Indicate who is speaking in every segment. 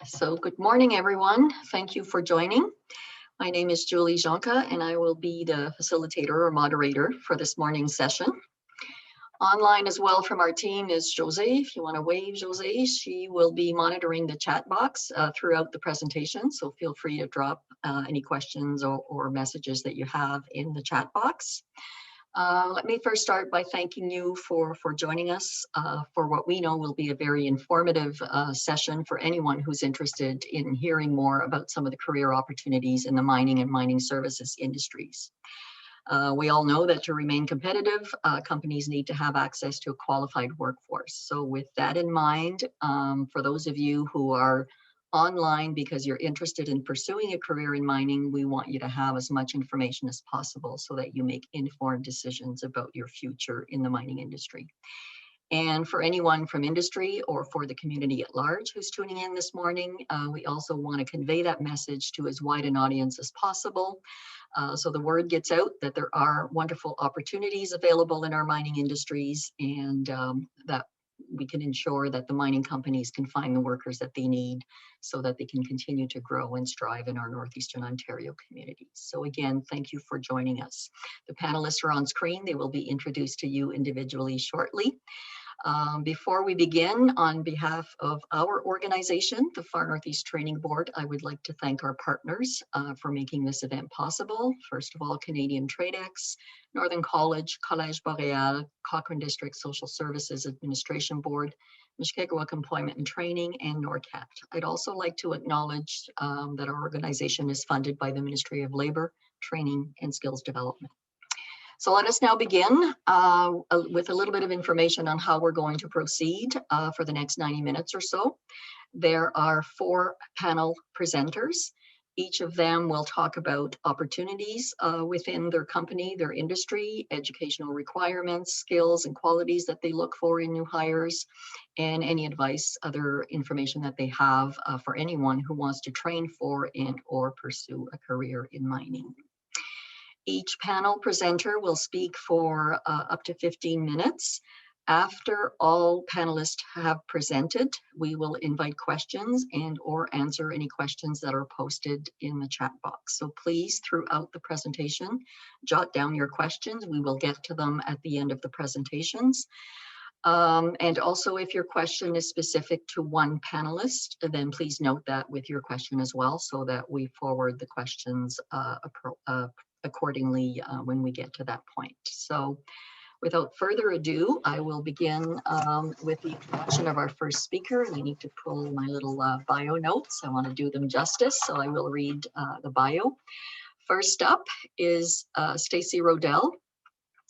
Speaker 1: So good morning, everyone. Thank you for joining. My name is Julie Jonca, and I will be the facilitator or moderator for this morning's session. Online as well from our team is Jose. If you want to wave Jose, she will be monitoring the chat box throughout the presentation. So feel free to drop any questions or messages that you have in the chat box. Let me first start by thanking you for joining us for what we know will be a very informative session for anyone who's interested in hearing more about some of the career opportunities in the mining and mining services industries. We all know that to remain competitive, companies need to have access to a qualified workforce. So with that in mind, for those of you who are online because you're interested in pursuing a career in mining, we want you to have as much information as possible so that you make informed decisions about your future in the mining industry. And for anyone from industry or for the community at large who's tuning in this morning, we also want to convey that message to as wide an audience as possible. So the word gets out that there are wonderful opportunities available in our mining industries, and that we can ensure that the mining companies can find the workers that they need so that they can continue to grow and strive in our Northeastern Ontario communities. So again, thank you for joining us. The panelists are on screen. They will be introduced to you individually shortly. Before we begin, on behalf of our organization, the Far Northeast Training Board, I would like to thank our partners for making this event possible. First of all, Canadian TradeX, Northern College, Collège Boréal, Cochrane District Social Services Administration Board, Mishkegawak Employment and Training, and NORCAT. I'd also like to acknowledge that our organization is funded by the Ministry of Labour, Training and Skills Development. So let us now begin with a little bit of information on how we're going to proceed for the next 90 minutes or so. There are 4 panel presenters. Each of them will talk about opportunities within their company, their industry, educational requirements, skills and qualities that they look for in new hires, and any advice, other information that they have for anyone who wants to train for and or pursue a career in mining. Each panel presenter will speak for up to 15 minutes. After all panelists have presented, we will invite questions and or answer any questions that are posted in the chat box. So please, throughout the presentation, jot down your questions. We will get to them at the end of the presentations. And also, if your question is specific to one panelist, then please note that with your question as well so that we forward the questions accordingly when we get to that point. So without further ado, I will begin with the introduction of our first speaker. And I need to pull my little bio notes. I want to do them justice, so I will read the bio. First up is Stacy Rodell,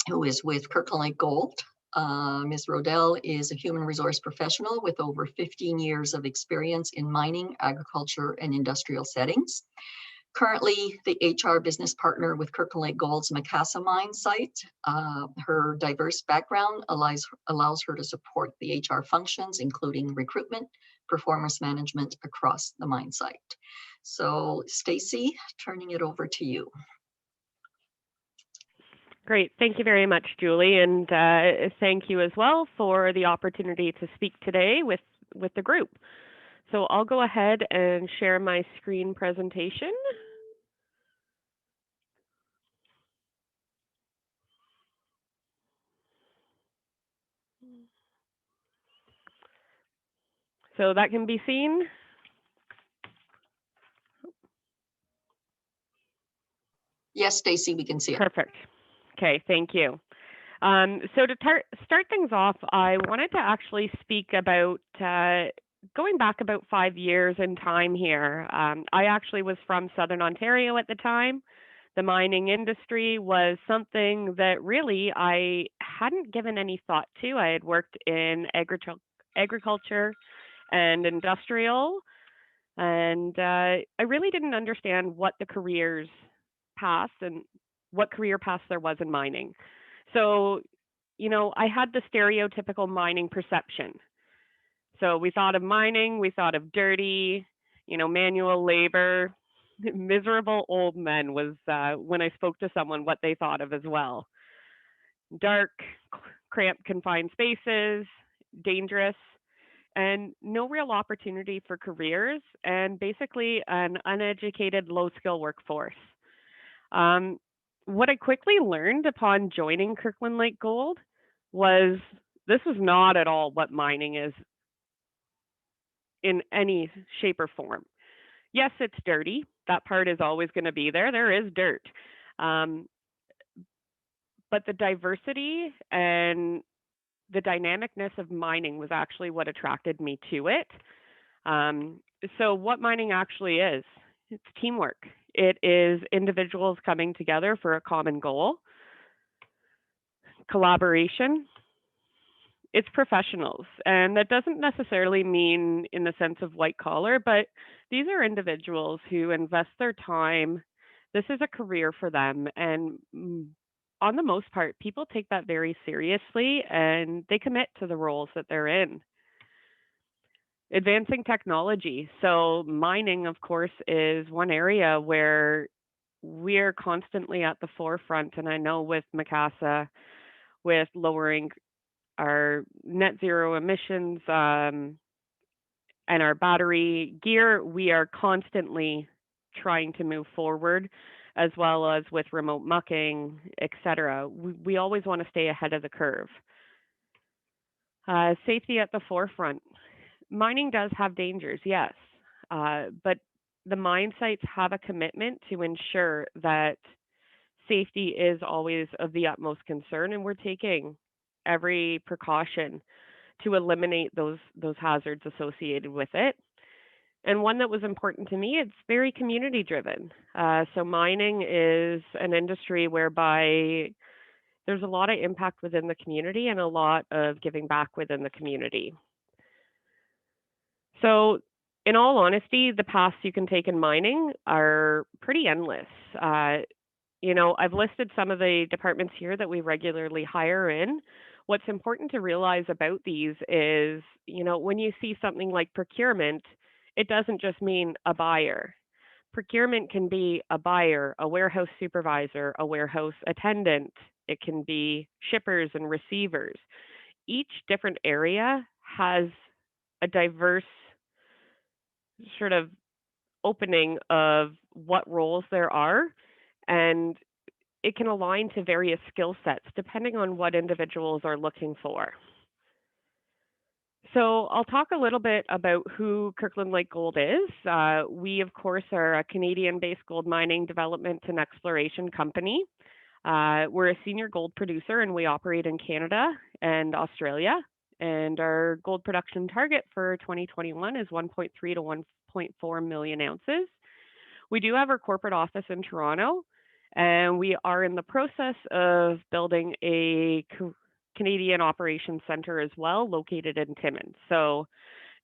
Speaker 1: who is with Kirkland Gold. Ms. Rodell is a human resource professional with over 15 years of experience in mining, agriculture, and industrial settings. Currently, the HR business partner with Kirkland Gold's Macassa mine site. Her diverse background allows her to support the HR functions, including recruitment, performance management across the mine site. So, Stacy, turning it over to you.
Speaker 2: Great. Thank you very much, Julie. And thank you as well for the opportunity to speak today with the group. So I'll go ahead and share my screen presentation. So that can be seen.
Speaker 1: Yes, Stacy, we can see it.
Speaker 2: Perfect. Okay, thank you. So to start things off, I wanted to actually speak about going back about 5 years in time here. I actually was from Southern Ontario at the time. The mining industry was something that really I hadn't given any thought to. I had worked in agriculture and industrial, and I really didn't understand what the careers path and what career paths there was in mining. So, you know, I had the stereotypical mining perception. So we thought of mining, we thought of dirty, you know, manual labor, miserable old men was when I spoke to someone what they thought of as well. Dark, cramped, confined spaces, dangerous. and no real opportunity for careers, and basically an uneducated, low skill workforce. Um, what I quickly learned upon joining Kirkland Lake Gold was this is not at all what mining is in any shape or form. Yes, it's dirty. That part is always going to be there. There is dirt. Um, but the diversity and the dynamicness of mining was actually what attracted me to it. Um, so, what mining actually is, it's teamwork. It is individuals coming together for a common goal, collaboration. It's professionals. And that doesn't necessarily mean in the sense of white collar, but these are individuals who invest their time. This is a career for them. And on the most part, people take that very seriously and they commit to the roles that they're in. Advancing technology. So, mining, of course, is one area where we're constantly at the forefront. And I know with Macassa, with lowering our net zero emissions and our battery gear, we are constantly trying to move forward, as well as with remote mucking, etc. We always want to stay ahead of the curve. Safety at the forefront. Mining does have dangers, yes, but the mine sites have a commitment to ensure that safety is always of the utmost concern, and we're taking every precaution to eliminate those hazards associated with it. And one that was important to me, it's very community driven. So mining is an industry whereby there's a lot of impact within the community and a lot of giving back within the community. So, in all honesty, the paths you can take in mining are pretty endless. I've listed some of the departments here that we regularly hire in. What's important to realize about these is, when you see something like procurement, it doesn't just mean a buyer. Procurement can be a buyer, a warehouse supervisor, a warehouse attendant. It can be shippers and receivers. Each different area has a diverse sort of opening of what roles there are, and it can align to various skill sets depending on what individuals are looking for. So I'll talk a little bit about who Kirkland Lake Gold is. We, of course, are a Canadian-based gold mining development and exploration company. We're a senior gold producer, and we operate in Canada and Australia. And our gold production target for 2021 is 1.3 to 1.4 million ounces. We do have our corporate office in Toronto, and we are in the process of building a Canadian operations center as well, located in Timmins. So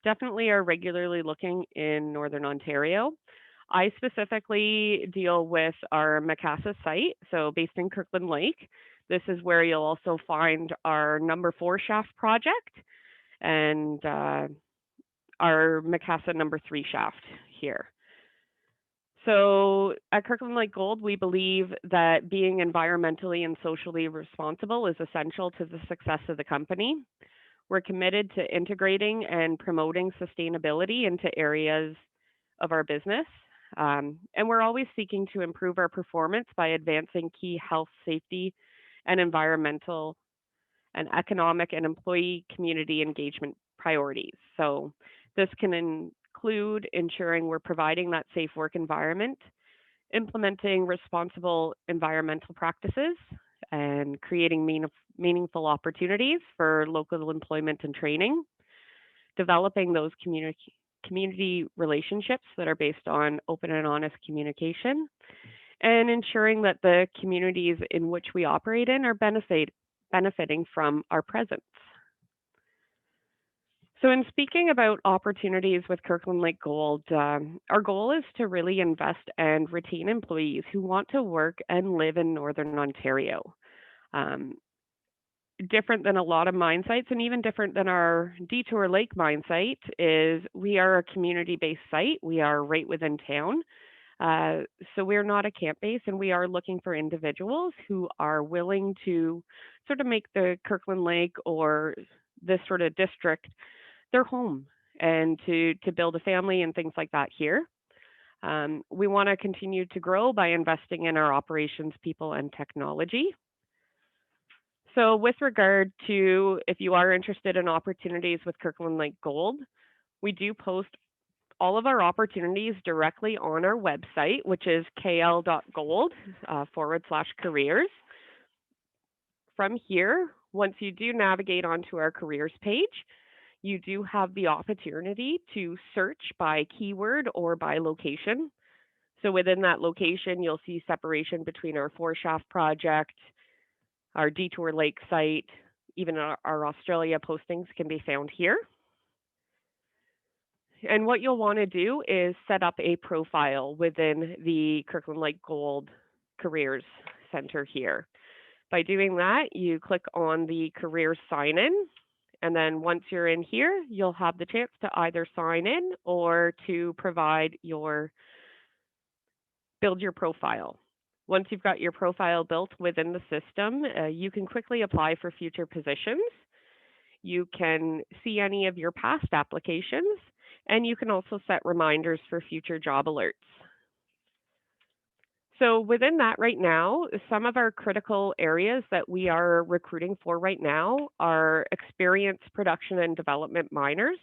Speaker 2: definitely are regularly looking in Northern Ontario. I specifically deal with our Macassa site, so based in Kirkland Lake. This is where you'll also find our number 4 shaft project and our Macassa number 3 shaft here. So at Kirkland Lake Gold, we believe that being environmentally and socially responsible is essential to the success of the company. We're committed to integrating and promoting sustainability into areas of our business. And we're always seeking to improve our performance by advancing key health, safety, and environmental and economic and employee community engagement priorities. So this can include ensuring we're providing that safe work environment, implementing responsible environmental practices, and creating meaningful opportunities for local employment and training, developing those community relationships that are based on open and honest communication, and ensuring that the communities in which we operate in are benefiting from our presence. So in speaking about opportunities with Kirkland Lake Gold, our goal is to really invest and retain employees who want to work and live in Northern Ontario. Different than a lot of mine sites, and even different than our Detour Lake mine site, is we are a community-based site. We are right within town. So we're not a camp base, and we are looking for individuals who are willing to sort of make the Kirkland Lake or this sort of district their home and to build a family and things like that here. We want to continue to grow by investing in our operations, people, and technology. So with regard to if you are interested in opportunities with Kirkland Lake Gold, we do post all of our opportunities directly on our website, which is kl.gold/careers. From here, once you do navigate onto our careers page, you do have the opportunity to search by keyword or by location. So within that location, you'll see separation between our four-shaft project, our Detour Lake site, even our Australia postings can be found here. And what you'll want to do is set up a profile within the Kirkland Lake Gold Careers Center here. By doing that, you click on the Careers Sign In, and then once you're in here, you'll have the chance to either sign in or to build your profile. Once you've got your profile built within the system, you can quickly apply for future positions. You can see any of your past applications, and you can also set reminders for future job alerts. So within that right now, some of our critical areas that we are recruiting for right now are experienced production and development miners.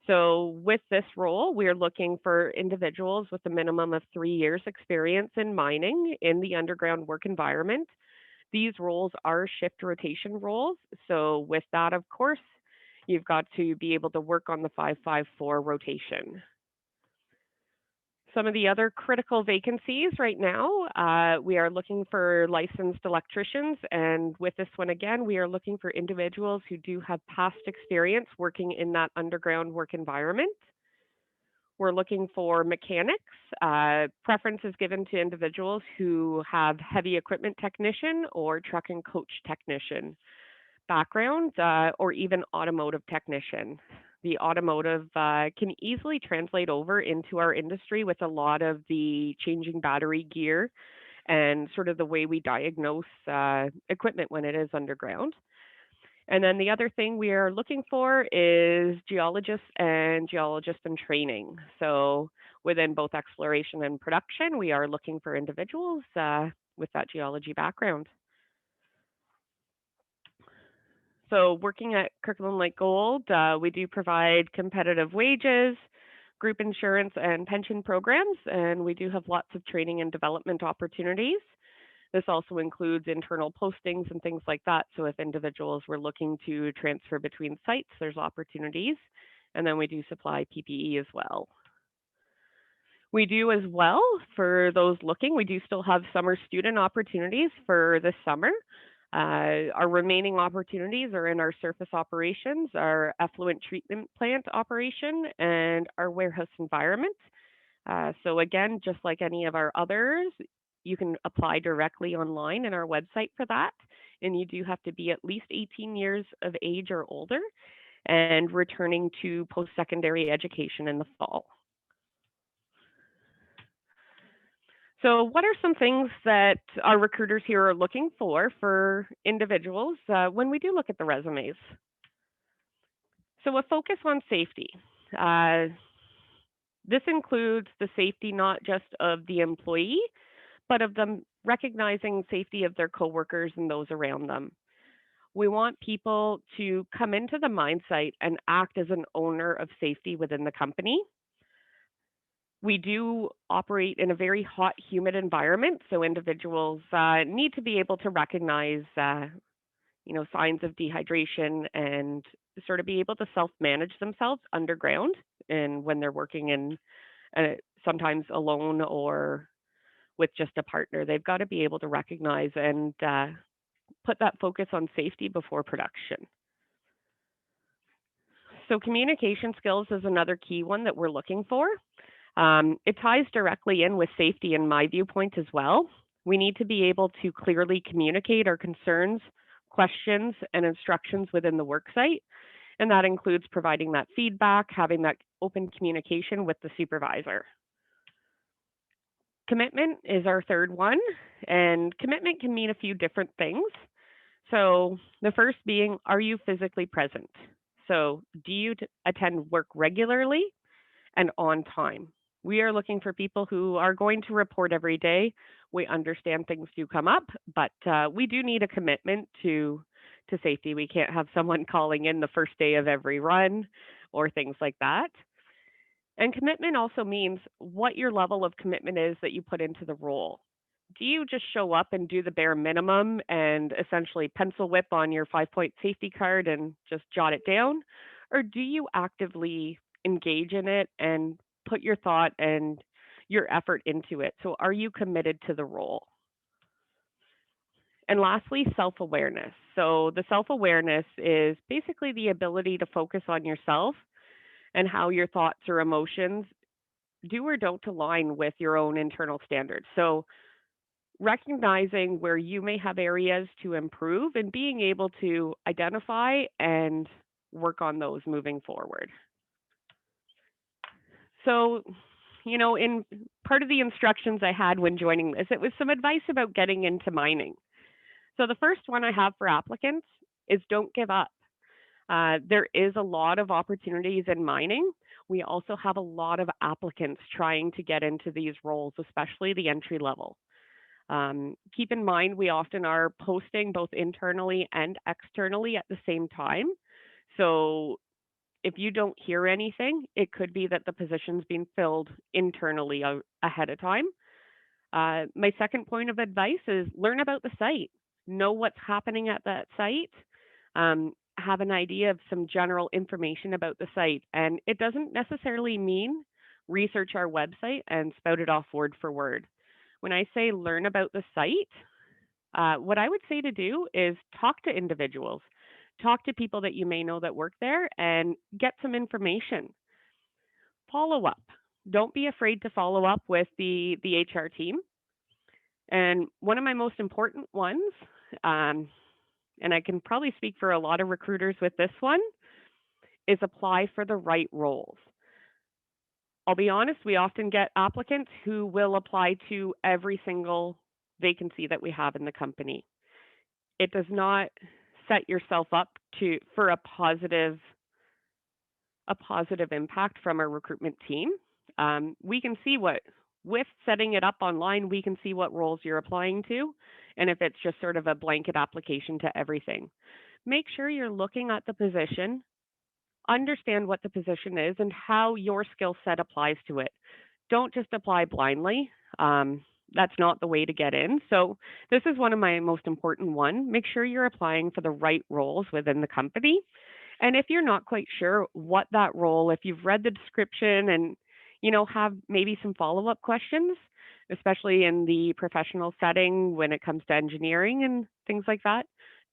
Speaker 2: So with this role, we are looking for individuals with a minimum of 3 years experience in mining in the underground work environment. These roles are shift rotation roles. So with that, of course, you've got to be able to work on the 5-5-4 rotation. Some of the other critical vacancies right now, we are looking for licensed electricians. And with this one, again, we are looking for individuals who do have past experience working in that underground work environment. We're looking for mechanics. Preference is given to individuals who have heavy equipment technician or truck and coach technician background, or even automotive technician. The automotive can easily translate over into our industry with a lot of the changing battery gear and sort of the way we diagnose equipment when it is underground. And then the other thing we are looking for is geologists and geologists in training. So within both exploration and production, we are looking for individuals with that geology background. So working at Kirkland Lake Gold, we do provide competitive wages, group insurance, and pension programs, and we do have lots of training and development opportunities. This also includes internal postings and things like that. So if individuals were looking to transfer between sites, there's opportunities. And then we do supply PPE as well. We do as well, for those looking, we do still have summer student opportunities for this summer. Our remaining opportunities are in our surface operations, our effluent treatment plant operation, and our warehouse environment. So again, just like any of our others, you can apply directly online in our website for that. And you do have to be at least 18 years of age or older and returning to post-secondary education in the fall. So what are some things that our recruiters here are looking for individuals when we do look at the resumes? So a focus on safety. This includes the safety not just of the employee, but of them recognizing safety of their coworkers and those around them. We want people to come into the mine site and act as an owner of safety within the company. We do operate in a very hot, humid environment, so individuals need to be able to recognize, signs of dehydration and sort of be able to self-manage themselves underground, and when they're working in sometimes alone or with just a partner, they've got to be able to recognize and put that focus on safety before production. So communication skills is another key one that we're looking for. It ties directly in with safety in my viewpoint as well. We need to be able to clearly communicate our concerns, questions, and instructions within the worksite. And that includes providing that feedback, having that open communication with the supervisor. Commitment is our third one, and commitment can mean a few different things. So the first being, are you physically present? So do you attend work regularly and on time? We are looking for people who are going to report every day. We understand things do come up, but we do need a commitment to safety. We can't have someone calling in the first day of every run or things like that. And commitment also means what your level of commitment is that you put into the role. Do you just show up and do the bare minimum and essentially pencil whip on your 5-point safety card and just jot it down? Or do you actively engage in it and put your thought and your effort into it? So are you committed to the role? And lastly, self-awareness. So the self-awareness is basically the ability to focus on yourself and how your thoughts or emotions do or don't align with your own internal standards. So recognizing where you may have areas to improve and being able to identify and work on those moving forward. So, in part of the instructions I had when joining this, it was some advice about getting into mining. So the first one I have for applicants is don't give up. There is a lot of opportunities in mining. We also have a lot of applicants trying to get into these roles, especially the entry level. Keep in mind, we often are posting both internally and externally at the same time. So if you don't hear anything, it could be that the position's been filled internally ahead of time. My second point of advice is learn about the site. Know what's happening at that site. Have an idea of some general information about the site. And it doesn't necessarily mean research our website and spout it off word for word. When I say learn about the site, what I would say to do is talk to individuals, talk to people that you may know that work there and get some information. Follow up. Don't be afraid to follow up with the HR team. And one of my most important ones, and I can probably speak for a lot of recruiters with this one, is apply for the right roles. I'll be honest, we often get applicants who will apply to every single vacancy that we have in the company. It does not set yourself up for a positive impact from our recruitment team. We can see with setting it up online, we can see what roles you're applying to, and if it's just sort of a blanket application to everything. Make sure you're looking at the position, understand what the position is and how your skill set applies to it. Don't just apply blindly. That's not the way to get in. So this is one of my most important ones. Make sure you're applying for the right roles within the company. And if you're not quite sure what that role, if you've read the description and have maybe some follow-up questions, especially in the professional setting when it comes to engineering and things like that,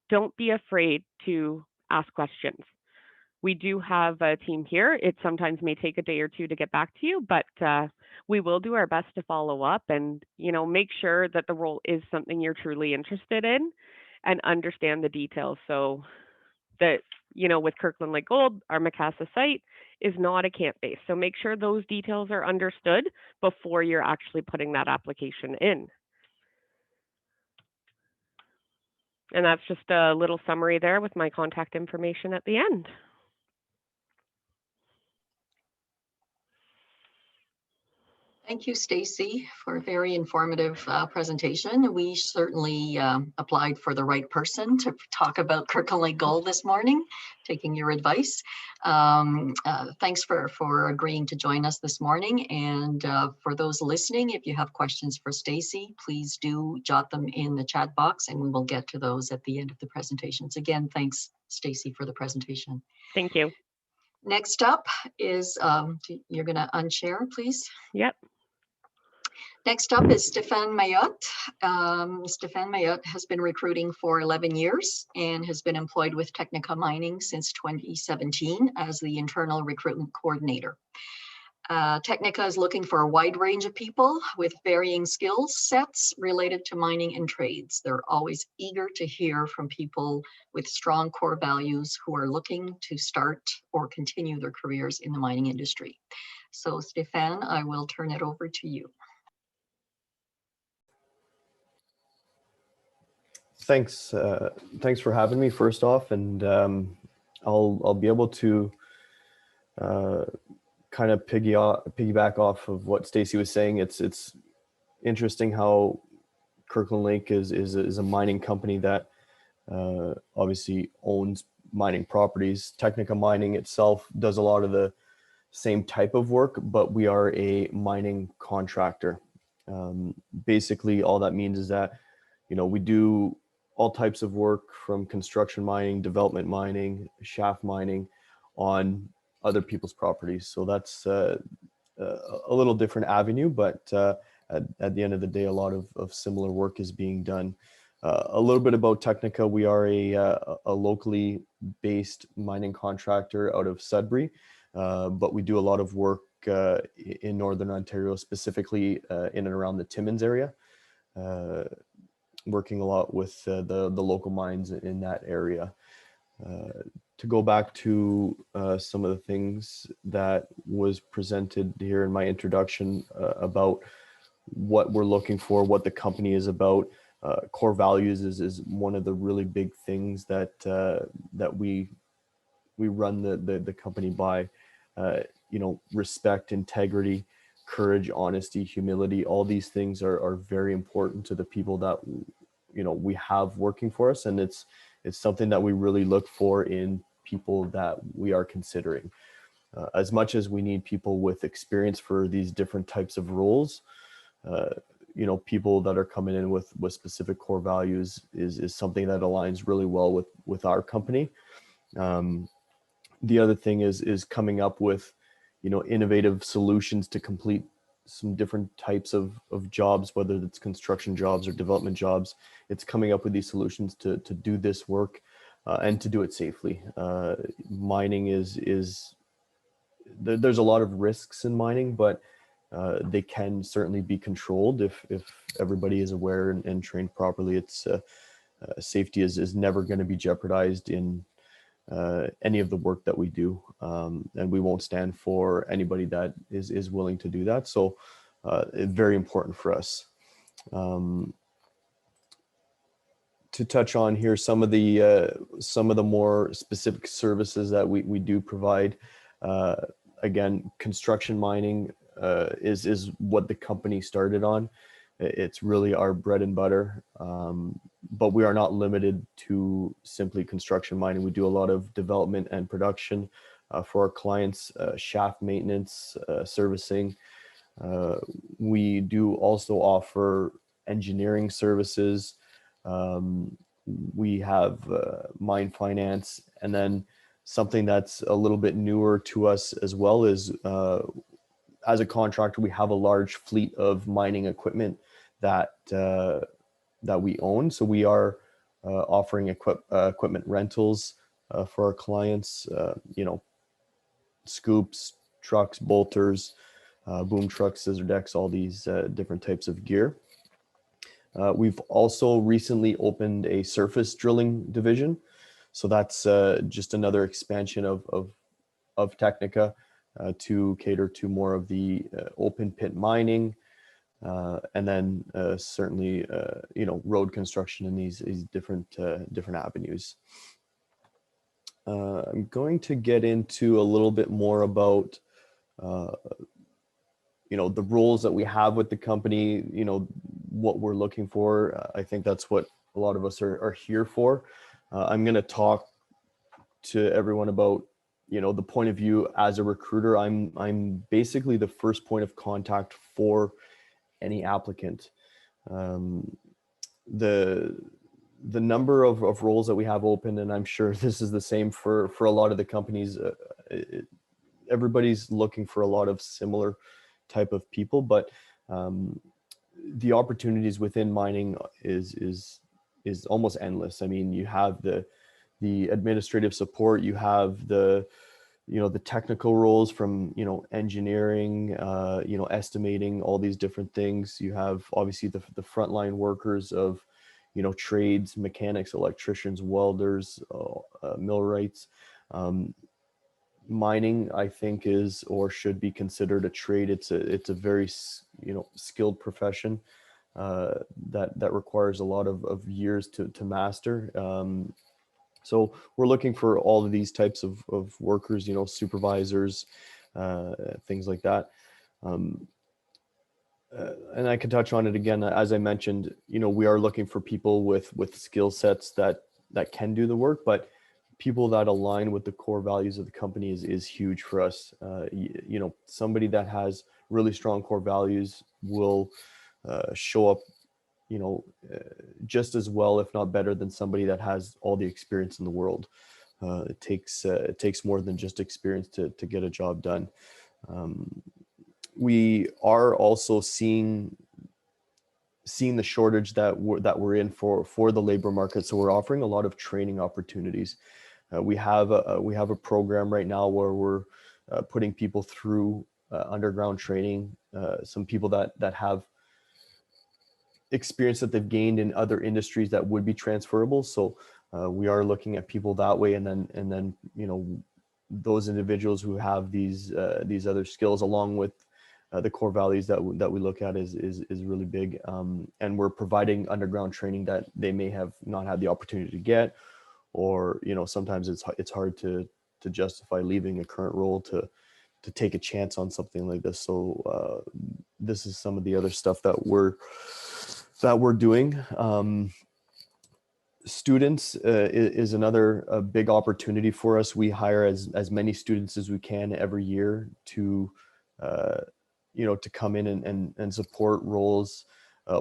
Speaker 2: don't be afraid to ask questions. We do have a team here. It sometimes may take a day or two to get back to you, but we will do our best to follow up and, make sure that the role is something you're truly interested in and understand the details. So that, with Kirkland Gold, our Macassa site is not a camp base. So make sure those details are understood before you're actually putting that application in. And that's just a little summary there with my contact information at the end.
Speaker 1: Thank you, Stacy, for a very informative presentation. We certainly applied for the right person to talk about Kirkland Gold this morning, taking your advice. Thanks for agreeing to join us this morning. And for those listening, if you have questions for Stacy, please do jot them in the chat box and we will get to those at the end of the presentations. Again, thanks, Stacy, for the presentation.
Speaker 2: Thank you.
Speaker 1: Next up is, you're going to unshare, please.
Speaker 2: Yep.
Speaker 1: Next up is Stefan Mayotte. Stefan Mayotte has been recruiting for 11 years and has been employed with Technica Mining since 2017 as the internal recruitment coordinator. Technica is looking for a wide range of people with varying skill sets related to mining and trades. They're always eager to hear from people with strong core values who are looking to start or continue their careers in the mining industry. So Stefan, I will turn it over to you.
Speaker 3: Thanks for having me first off, and I'll be able to kind of piggyback off of what Stacy was saying. It's interesting how Kirkland Lake is a mining company that obviously owns mining properties. Technica Mining itself does a lot of the same type of work, but we are a mining contractor. Basically, all that means is that, we do all types of work from construction mining, development mining, shaft mining on other people's properties. So that's a little different avenue, but at the end of the day, a lot of similar work is being done. A little bit about Technica. We are a locally based mining contractor out of Sudbury, but we do a lot of work in Northern Ontario, specifically in and around the Timmins area, working a lot with the local mines in that area. To go back to some of the things that was presented here in my introduction about what we're looking for, what the company is about. Core values is one of the really big things that we run the company by. Respect, integrity, courage, honesty, humility. All these things are very important to the people that we have working for us, and it's something that we really look for in people that we are considering. As much as we need people with experience for these different types of roles, people that are coming in with specific core values is something that aligns really well with our company. The other thing is coming up with, innovative solutions to complete some different types of jobs, whether it's construction jobs or development jobs. It's coming up with these solutions to do this work and to do it safely. Mining there's a lot of risks in mining, but they can certainly be controlled if everybody is aware and trained properly. It's safety is never going to be jeopardized in any of the work that we do, and we won't stand for anybody that is willing to do that. So it's very important for us. To touch on here some of the more specific services that we do provide. Again, construction mining is what the company started on. It's really our bread and butter, but we are not limited to simply construction mining. We do a lot of development and production for our clients, shaft maintenance, servicing. We do also offer engineering services. We have mine finance, and then something that's a little bit newer to us as well is as a contractor, we have a large fleet of mining equipment that we own. So we are offering equipment rentals for our clients. Scoops, trucks, bolters, boom trucks, scissor decks, all these different types of gear. We've also recently opened a surface drilling division. So that's just another expansion of Technica to cater to more of the open pit mining, and then certainly road construction in these different avenues. I'm going to get into a little bit more about the roles that we have with the company, what we're looking for. I think that's what a lot of us are here for. I'm going to talk to everyone about the point of view as a recruiter. I'm basically the first point of contact for any applicant. The number of roles that we have open, and I'm sure this is the same for a lot of the companies, everybody's looking for a lot of similar type of people, but the opportunities within mining is almost endless. I mean, you have the administrative support, you have the technical roles from engineering, estimating, all these different things. You have obviously the frontline workers of trades, mechanics, electricians, welders, millwrights. Mining, I think, is or should be considered a trade. It's a very skilled profession that requires a lot of years to master. So we're looking for all of these types of workers, you know, supervisors, things like that. And I can touch on it again, as I mentioned, you know, we are looking for people with skill sets that can do the work, but people that align with the core values of the company is huge for us. You know, somebody that has really strong core values will show up, you know, just as well, if not better, than somebody that has all the experience in the world. It takes more than just experience to get a job done. We are also seeing the shortage that we're in for the labor market. So we're offering a lot of training opportunities. We have a program right now where we're putting people through underground training. Some people that have experience that they've gained in other industries that would be transferable. So we are looking at people that way, and then you know, those individuals who have these other skills along with the core values that we look at is really big. And we're providing underground training that they may have not had the opportunity to get, or you know, sometimes it's hard to justify leaving a current role to take a chance on something like this. So this is some of the other stuff that we're doing. Students is another big opportunity for us. We hire as many students as we can every year to you know, to come in and support roles,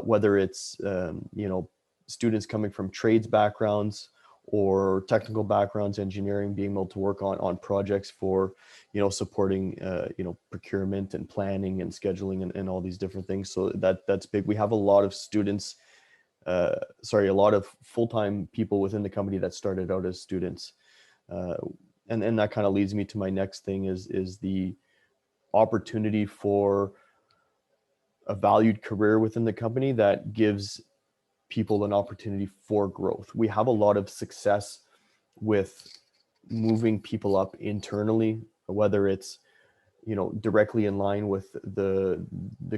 Speaker 3: whether it's you know, students coming from trades backgrounds or technical backgrounds, engineering, being able to work on projects for, you know, supporting you know, procurement and planning and scheduling and all these different things. So that's big. We have a lot of students, a lot of full-time people within the company that started out as students. And that kind of leads me to my next thing is the opportunity for a valued career within the company that gives people an opportunity for growth. We have a lot of success with moving people up internally, whether it's, you know, directly in line with the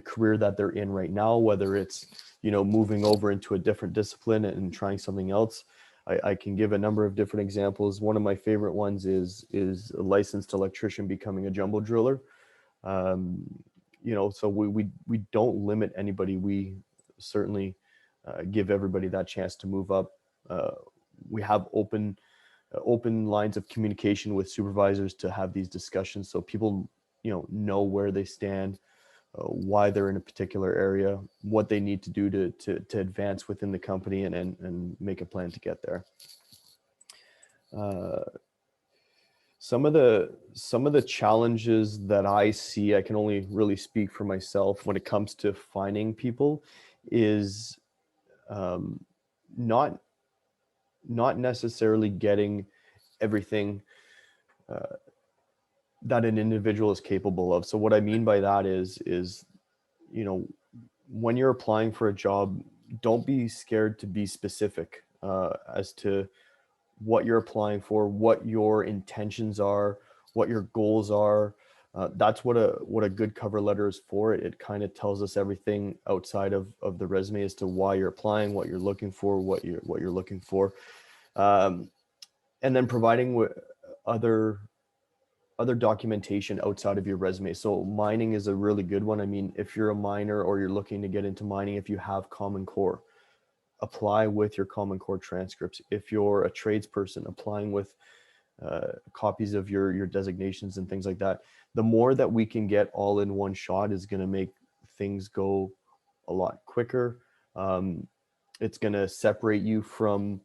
Speaker 3: career that they're in right now, whether it's, you know, moving over into a different discipline and trying something else. I can give a number of different examples. One of my favorite ones is a licensed electrician becoming a jumbo driller. You know, so we don't limit anybody. We certainly give everybody that chance to move up. We have open lines of communication with supervisors to have these discussions, so people, you know where they stand, why they're in a particular area, what they need to do to advance within the company, and make a plan to get there. Some of the challenges that I see, I can only really speak for myself when it comes to finding people, is not necessarily getting everything that an individual is capable of. So what I mean by that is, you know, when you're applying for a job, don't be scared to be specific as to what you're applying for, what your intentions are, what your goals are. That's what a good cover letter is for. It kind of tells us everything outside of the resume as to why you're applying, what you're looking for, what you're looking for, and then providing with other documentation outside of your resume. So mining is a really good one. I mean, if you're a miner or you're looking to get into mining, if you have Common Core, apply with your Common Core transcripts. If you're a tradesperson, applying with copies of your designations and things like that. The more that we can get all in one shot is going to make things go a lot quicker. It's going to separate you from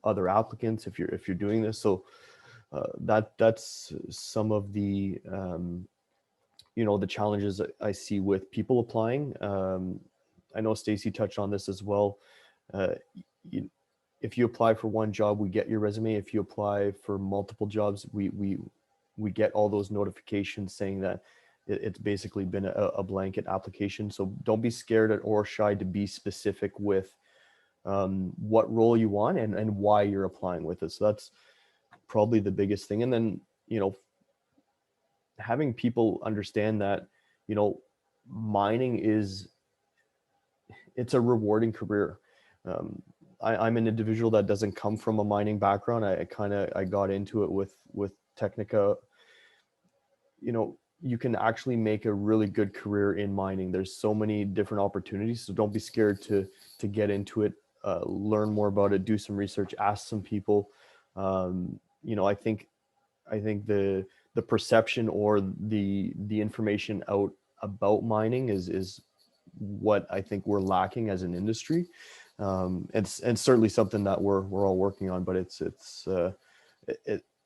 Speaker 3: other applicants if you're doing this. So that's some of the the challenges I see with people applying. I know Stacy touched on this as well. If you apply for one job, we get your resume. If you apply for multiple jobs, we get all those notifications saying that it's basically been a blanket application. So don't be scared or shy to be specific with what role you want and why you're applying with it. So that's probably the biggest thing. And then, having people understand that, mining it's a rewarding career. I'm an individual that doesn't come from a mining background. I got into it with Technica. You know, you can actually make a really good career in mining. There's so many different opportunities, so don't be scared to get into it. Learn more about it, do some research, ask some people. You know, I think the perception or the information out about mining is what I think we're lacking as an industry. And certainly something that we're all working on, but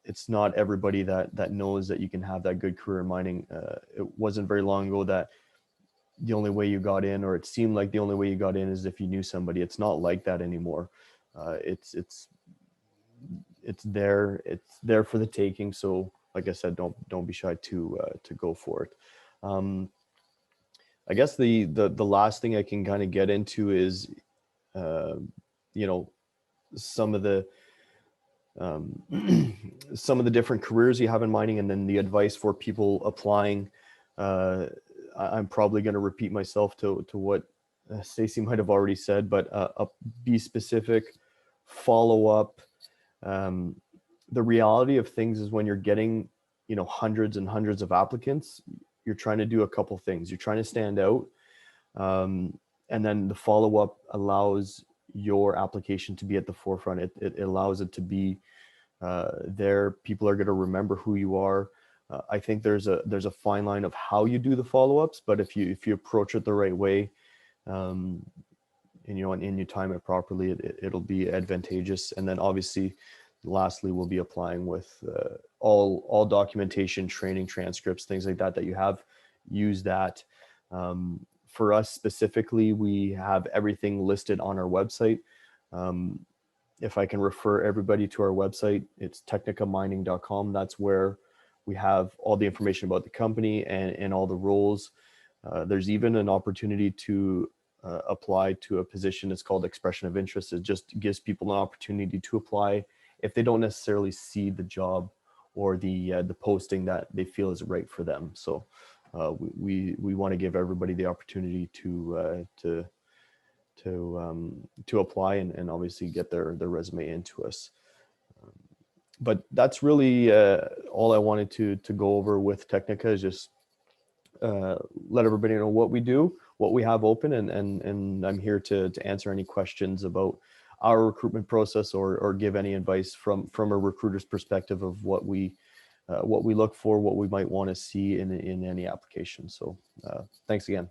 Speaker 3: it's not everybody that knows that you can have that good career in mining. It wasn't very long ago that the only way you got in, or it seemed like the only way you got in, is if you knew somebody. It's not like that anymore. It's there for the taking. So like I said, don't be shy to go for it. I guess the last thing I can kind of get into is you know, some of the some of the different careers you have in mining, and then the advice for people applying. I'm probably going to repeat myself to what Stacy might have already said, but be specific, follow up. The reality of things is when you're getting, you know, hundreds and hundreds of applicants, you're trying to do a couple things. You're trying to stand out, and then the follow up allows your application to be at the forefront. It allows it to be there. People are going to remember who you are. I think there's a fine line of how you do the follow-ups, but if you approach it the right way, and you know, and you time it properly, it'll be advantageous. And then obviously, lastly, we'll be applying with all documentation, training transcripts, things like that you have. Use that. For us specifically, we have everything listed on our website. If I can refer everybody to our website, it's technicamining.com. That's where we have all the information about the company and all the roles. There's even an opportunity to apply to a position. It's called expression of interest. It just gives people an opportunity to apply if they don't necessarily see the job or the posting that they feel is right for them. So we want to give everybody the opportunity to apply and obviously get their resume into us. But that's really all I wanted to go over with Technica, is just let everybody know what we do, what we have open, and I'm here to answer any questions about our recruitment process or give any advice from a recruiter's perspective of what we look for, what we might want to see in any application. So thanks again.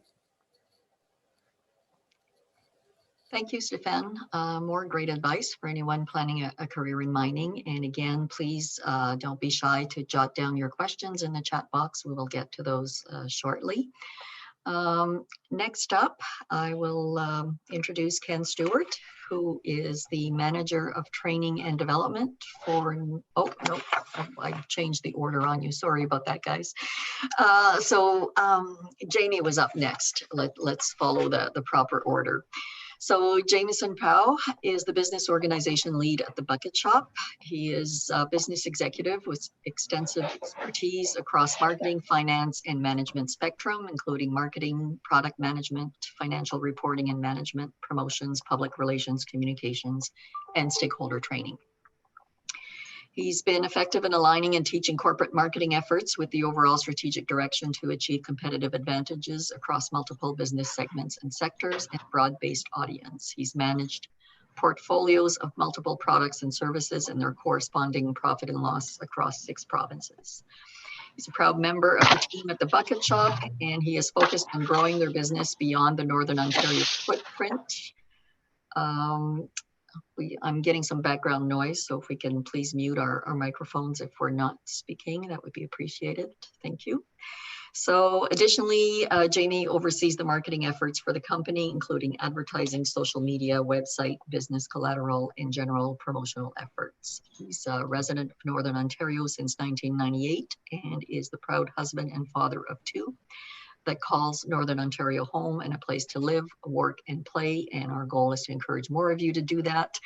Speaker 1: Thank you, Stefan. More great advice for anyone planning a career in mining. And again, please don't be shy to jot down your questions in the chat box. We will get to those shortly. Next up, I will introduce Ken Stewart, who is the Manager of Training and Development for, oh, no, I changed the order on you. Sorry about that, guys. So Jamie was up next. Let's follow the proper order. So Jamison Powell is the business organization lead at the Bucket Shop. He is a business executive with extensive expertise across marketing, finance, and management spectrum, including marketing, product management, financial reporting and management, promotions, public relations, communications, and stakeholder training. He's been effective in aligning and teaching corporate marketing efforts with the overall strategic direction to achieve competitive advantages across multiple business segments and sectors and broad-based audience. He's managed portfolios of multiple products and services and their corresponding profit and loss across 6 provinces. He's a proud member of the team at the Bucket Shop, and he is focused on growing their business beyond the Northern Ontario footprint. I'm getting some background noise, so if we can please mute our microphones if we're not speaking, that would be appreciated. Thank you. So additionally, Jamie oversees the marketing efforts for the company, including advertising, social media, website, business collateral, and general promotional efforts. He's a resident of Northern Ontario since 1998 and is the proud husband and father of 2 that calls Northern Ontario home and a place to live, work, and play. And our goal is to encourage more of you to do that,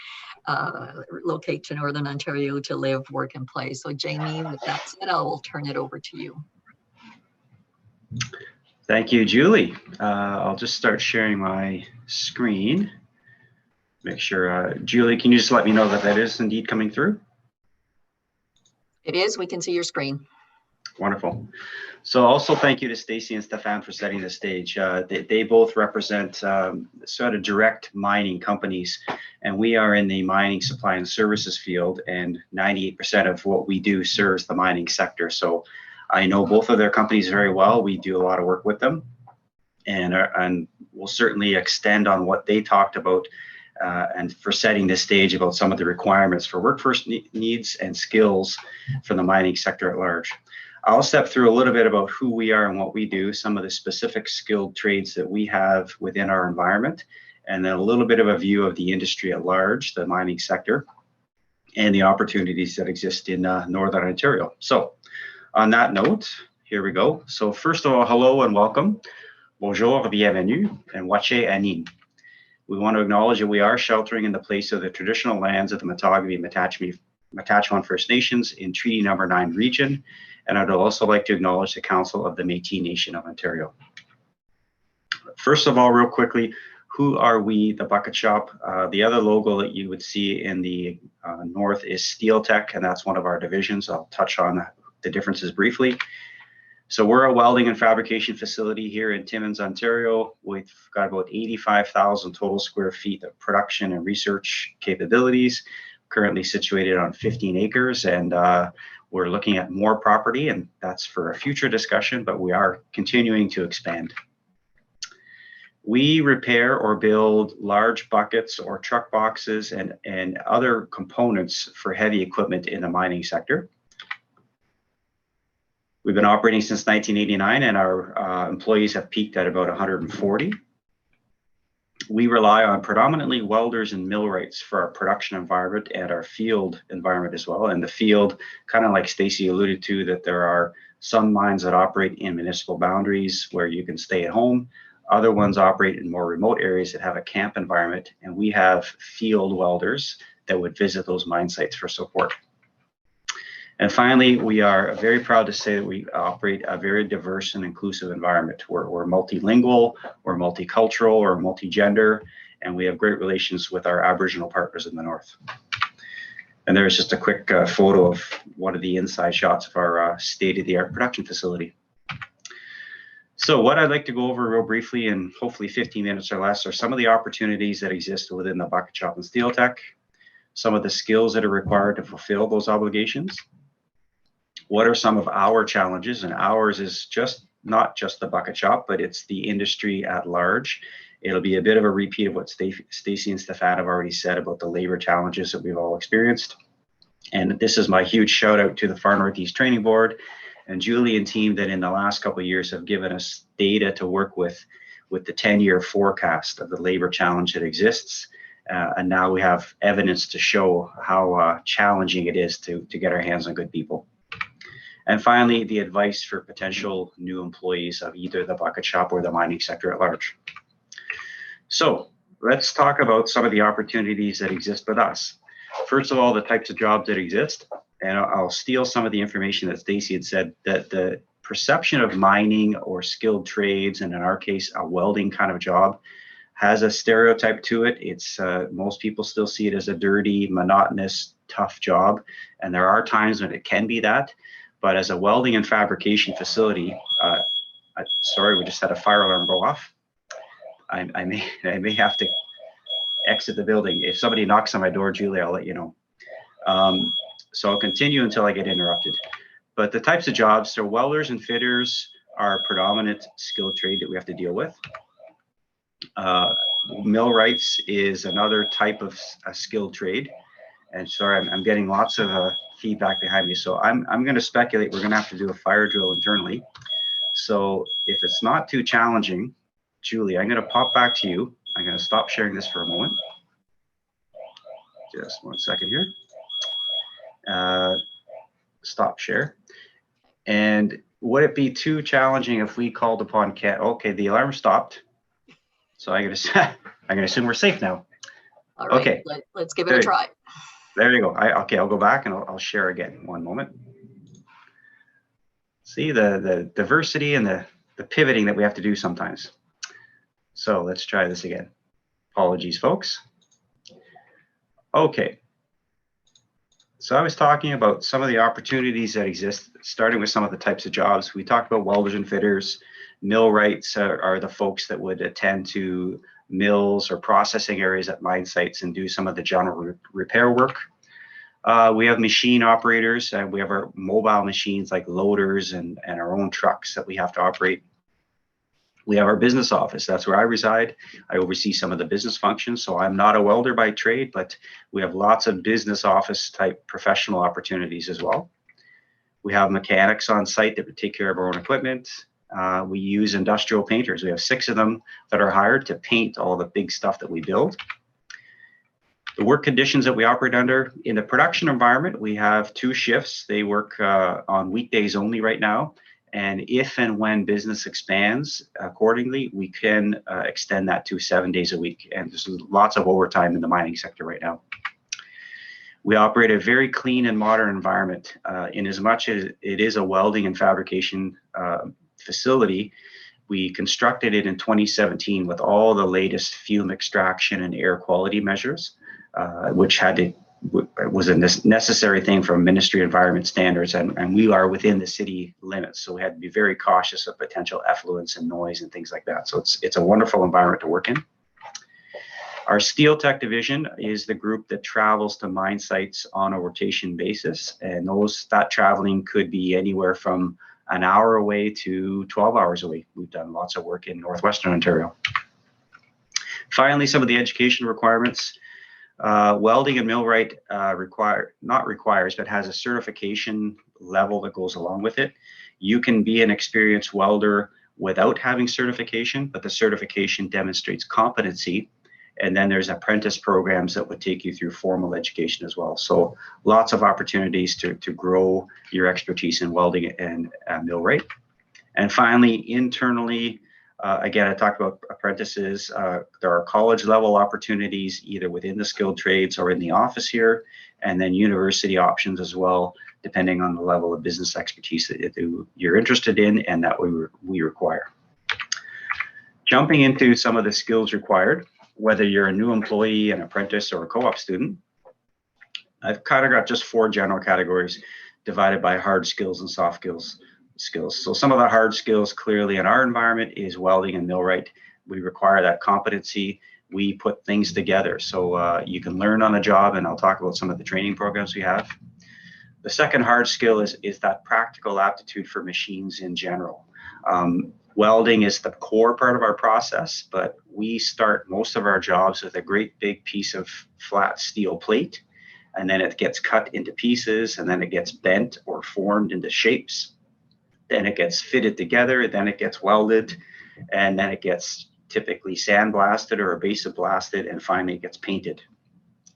Speaker 1: locate to Northern Ontario to live, work, and play. So Jamie, with that said, I will turn it over to you.
Speaker 4: Thank you, Julie. I'll just start sharing my screen. Make sure, Julie, can you just let me know that that is indeed coming through?
Speaker 1: It is. We can see your screen.
Speaker 4: Wonderful. So also thank you to Stacy and Stefan for setting the stage. They both represent sort of direct mining companies, and we are in the mining supply and services field, and 98% of what we do serves the mining sector. So I know both of their companies very well. We do a lot of work with them, and we'll certainly extend on what they talked about and for setting the stage about some of the requirements for workforce needs and skills for the mining sector at large. I'll step through a little bit about who we are and what we do, some of the specific skilled trades that we have within our environment, and then a little bit of a view of the industry at large, the mining sector, and the opportunities that exist in Northern Ontario. So on that note, here we go. So first of all, hello and welcome. Bonjour, bienvenue, and wache anin. We want to acknowledge that we are sheltering in the place of the traditional lands of the Matagami and Matachewan First Nations in Treaty Number 9 region. And I'd also like to acknowledge the Council of the Métis Nation of Ontario. First of all, real quickly, who are we, the Bucket Shop? The other logo that you would see in the north is Steel Tech, and that's one of our divisions. I'll touch on the differences briefly. So we're a welding and fabrication facility here in Timmins, Ontario. We've got about 85,000 total square feet of production and research capabilities, currently situated on 15 acres, and we're looking at more property, and that's for a future discussion, but we are continuing to expand. We repair or build large buckets or truck boxes and other components for heavy equipment in the mining sector. We've been operating since 1989, and our employees have peaked at about 140. We rely on predominantly welders and millwrights for our production environment and our field environment as well. And the field, kind of like Stacy alluded to, that there are some mines that operate in municipal boundaries where you can stay at home. Other ones operate in more remote areas that have a camp environment. And we have field welders that would visit those mine sites for support. And finally, we are very proud to say that we operate a very diverse and inclusive environment. We're multilingual, we're multicultural, or multi-gender, and we have great relations with our Aboriginal partners in the north. And there's just a quick photo of one of the inside shots of our state-of-the-art production facility. So what I'd like to go over real briefly, in hopefully 15 minutes or less, are some of the opportunities that exist within the Bucket Shop and Steel Tech, some of the skills that are required to fulfill those obligations. What are some of our challenges? And ours is not just the Bucket Shop, but it's the industry at large. It'll be a bit of a repeat of what Stacy and Stefan have already said about the labor challenges that we've all experienced. And this is my huge shout out to the Far Northeast Training Board and Julie and team that in the last couple of years have given us data to work with the 10-year forecast of the labor challenge that exists. And now we have evidence to show how challenging it is to get our hands on good people. And finally, the advice for potential new employees of either the Bucket Shop or the mining sector at large. So let's talk about some of the opportunities that exist with us. First of all, the types of jobs that exist, and I'll steal some of the information that Stacy had said, that the perception of mining or skilled trades, and in our case, a welding kind of job, has a stereotype to it. It's most people still see it as a dirty, monotonous, tough job. And there are times when it can be that. But as a welding and fabrication facility, sorry, we just had a fire alarm go off. I may have to exit the building. If somebody knocks on my door, Julie, I'll let you know. So I'll continue until I get interrupted. But the types of jobs, so welders and fitters are a predominant skilled trade that we have to deal with. Millwrights is another type of a skilled trade. And sorry, I'm getting lots of feedback behind me. So I'm going to speculate we're going to have to do a fire drill internally. So if it's not too challenging, Julie, I'm going to pop back to you. I'm going to stop sharing this for a moment. Just 1 second here. Stop share. And would it be too challenging if we called upon Cat? Okay, the alarm stopped. So I'm going to assume we're safe now.
Speaker 1: All right,
Speaker 4: okay.
Speaker 1: Let's give it a try.
Speaker 4: There you go. Okay, I'll go back and I'll share again. 1 moment. See the diversity and the pivoting that we have to do sometimes. So let's try this again. Apologies, folks. Okay. So I was talking about some of the opportunities that exist, starting with some of the types of jobs. We talked about welders and fitters. Millwrights are the folks that would attend to mills or processing areas at mine sites and do some of the general repair work. We have machine operators, and we have our mobile machines like loaders and our own trucks that we have to operate. We have our business office. That's where I reside. I oversee some of the business functions. So I'm not a welder by trade, but we have lots of business office type professional opportunities as well. We have mechanics on site that would take care of our own equipment. We use industrial painters. We have 6 of them that are hired to paint all the big stuff that we build. The work conditions that we operate under in the production environment, we have 2 shifts. They work on weekdays only right now. And if and when business expands accordingly, we can extend that to 7 days a week. And there's lots of overtime in the mining sector right now. We operate a very clean and modern environment. In as much as it is a welding and fabrication facility, we constructed it in 2017 with all the latest fume extraction and air quality measures, which was a necessary thing from Ministry of Environment standards, and we are within the city limits, so we had to be very cautious of potential effluents and noise and things like that. So it's a wonderful environment to work in. Our Steel Tech division is the group that travels to mine sites on a rotation basis, and that traveling could be anywhere from an hour away to 12 hours away. We've done lots of work in Northwestern Ontario. Finally, some of the education requirements. Welding and millwright requires, but has a certification level that goes along with it. You can be an experienced welder without having certification, but the certification demonstrates competency. And then there's apprentice programs that would take you through formal education as well. So lots of opportunities to grow your expertise in welding and millwright. And finally, internally, again, I talked about apprentices. There are college level opportunities either within the skilled trades or in the office here, and then university options as well, depending on the level of business expertise that you're interested in and that we require. Jumping into some of the skills required, whether you're a new employee, an apprentice, or a co-op student, I've kind of got just 4 general categories divided by hard skills and soft skills. So some of the hard skills clearly in our environment is welding and millwright. We require that competency. We put things together. So you can learn on the job, and I'll talk about some of the training programs we have. The second hard skill is that practical aptitude for machines in general. Welding is the core part of our process, but we start most of our jobs with a great big piece of flat steel plate, and then it gets cut into pieces, and then it gets bent or formed into shapes. Then it gets fitted together, then it gets welded, and then it gets typically sandblasted or abrasive blasted, and finally it gets painted.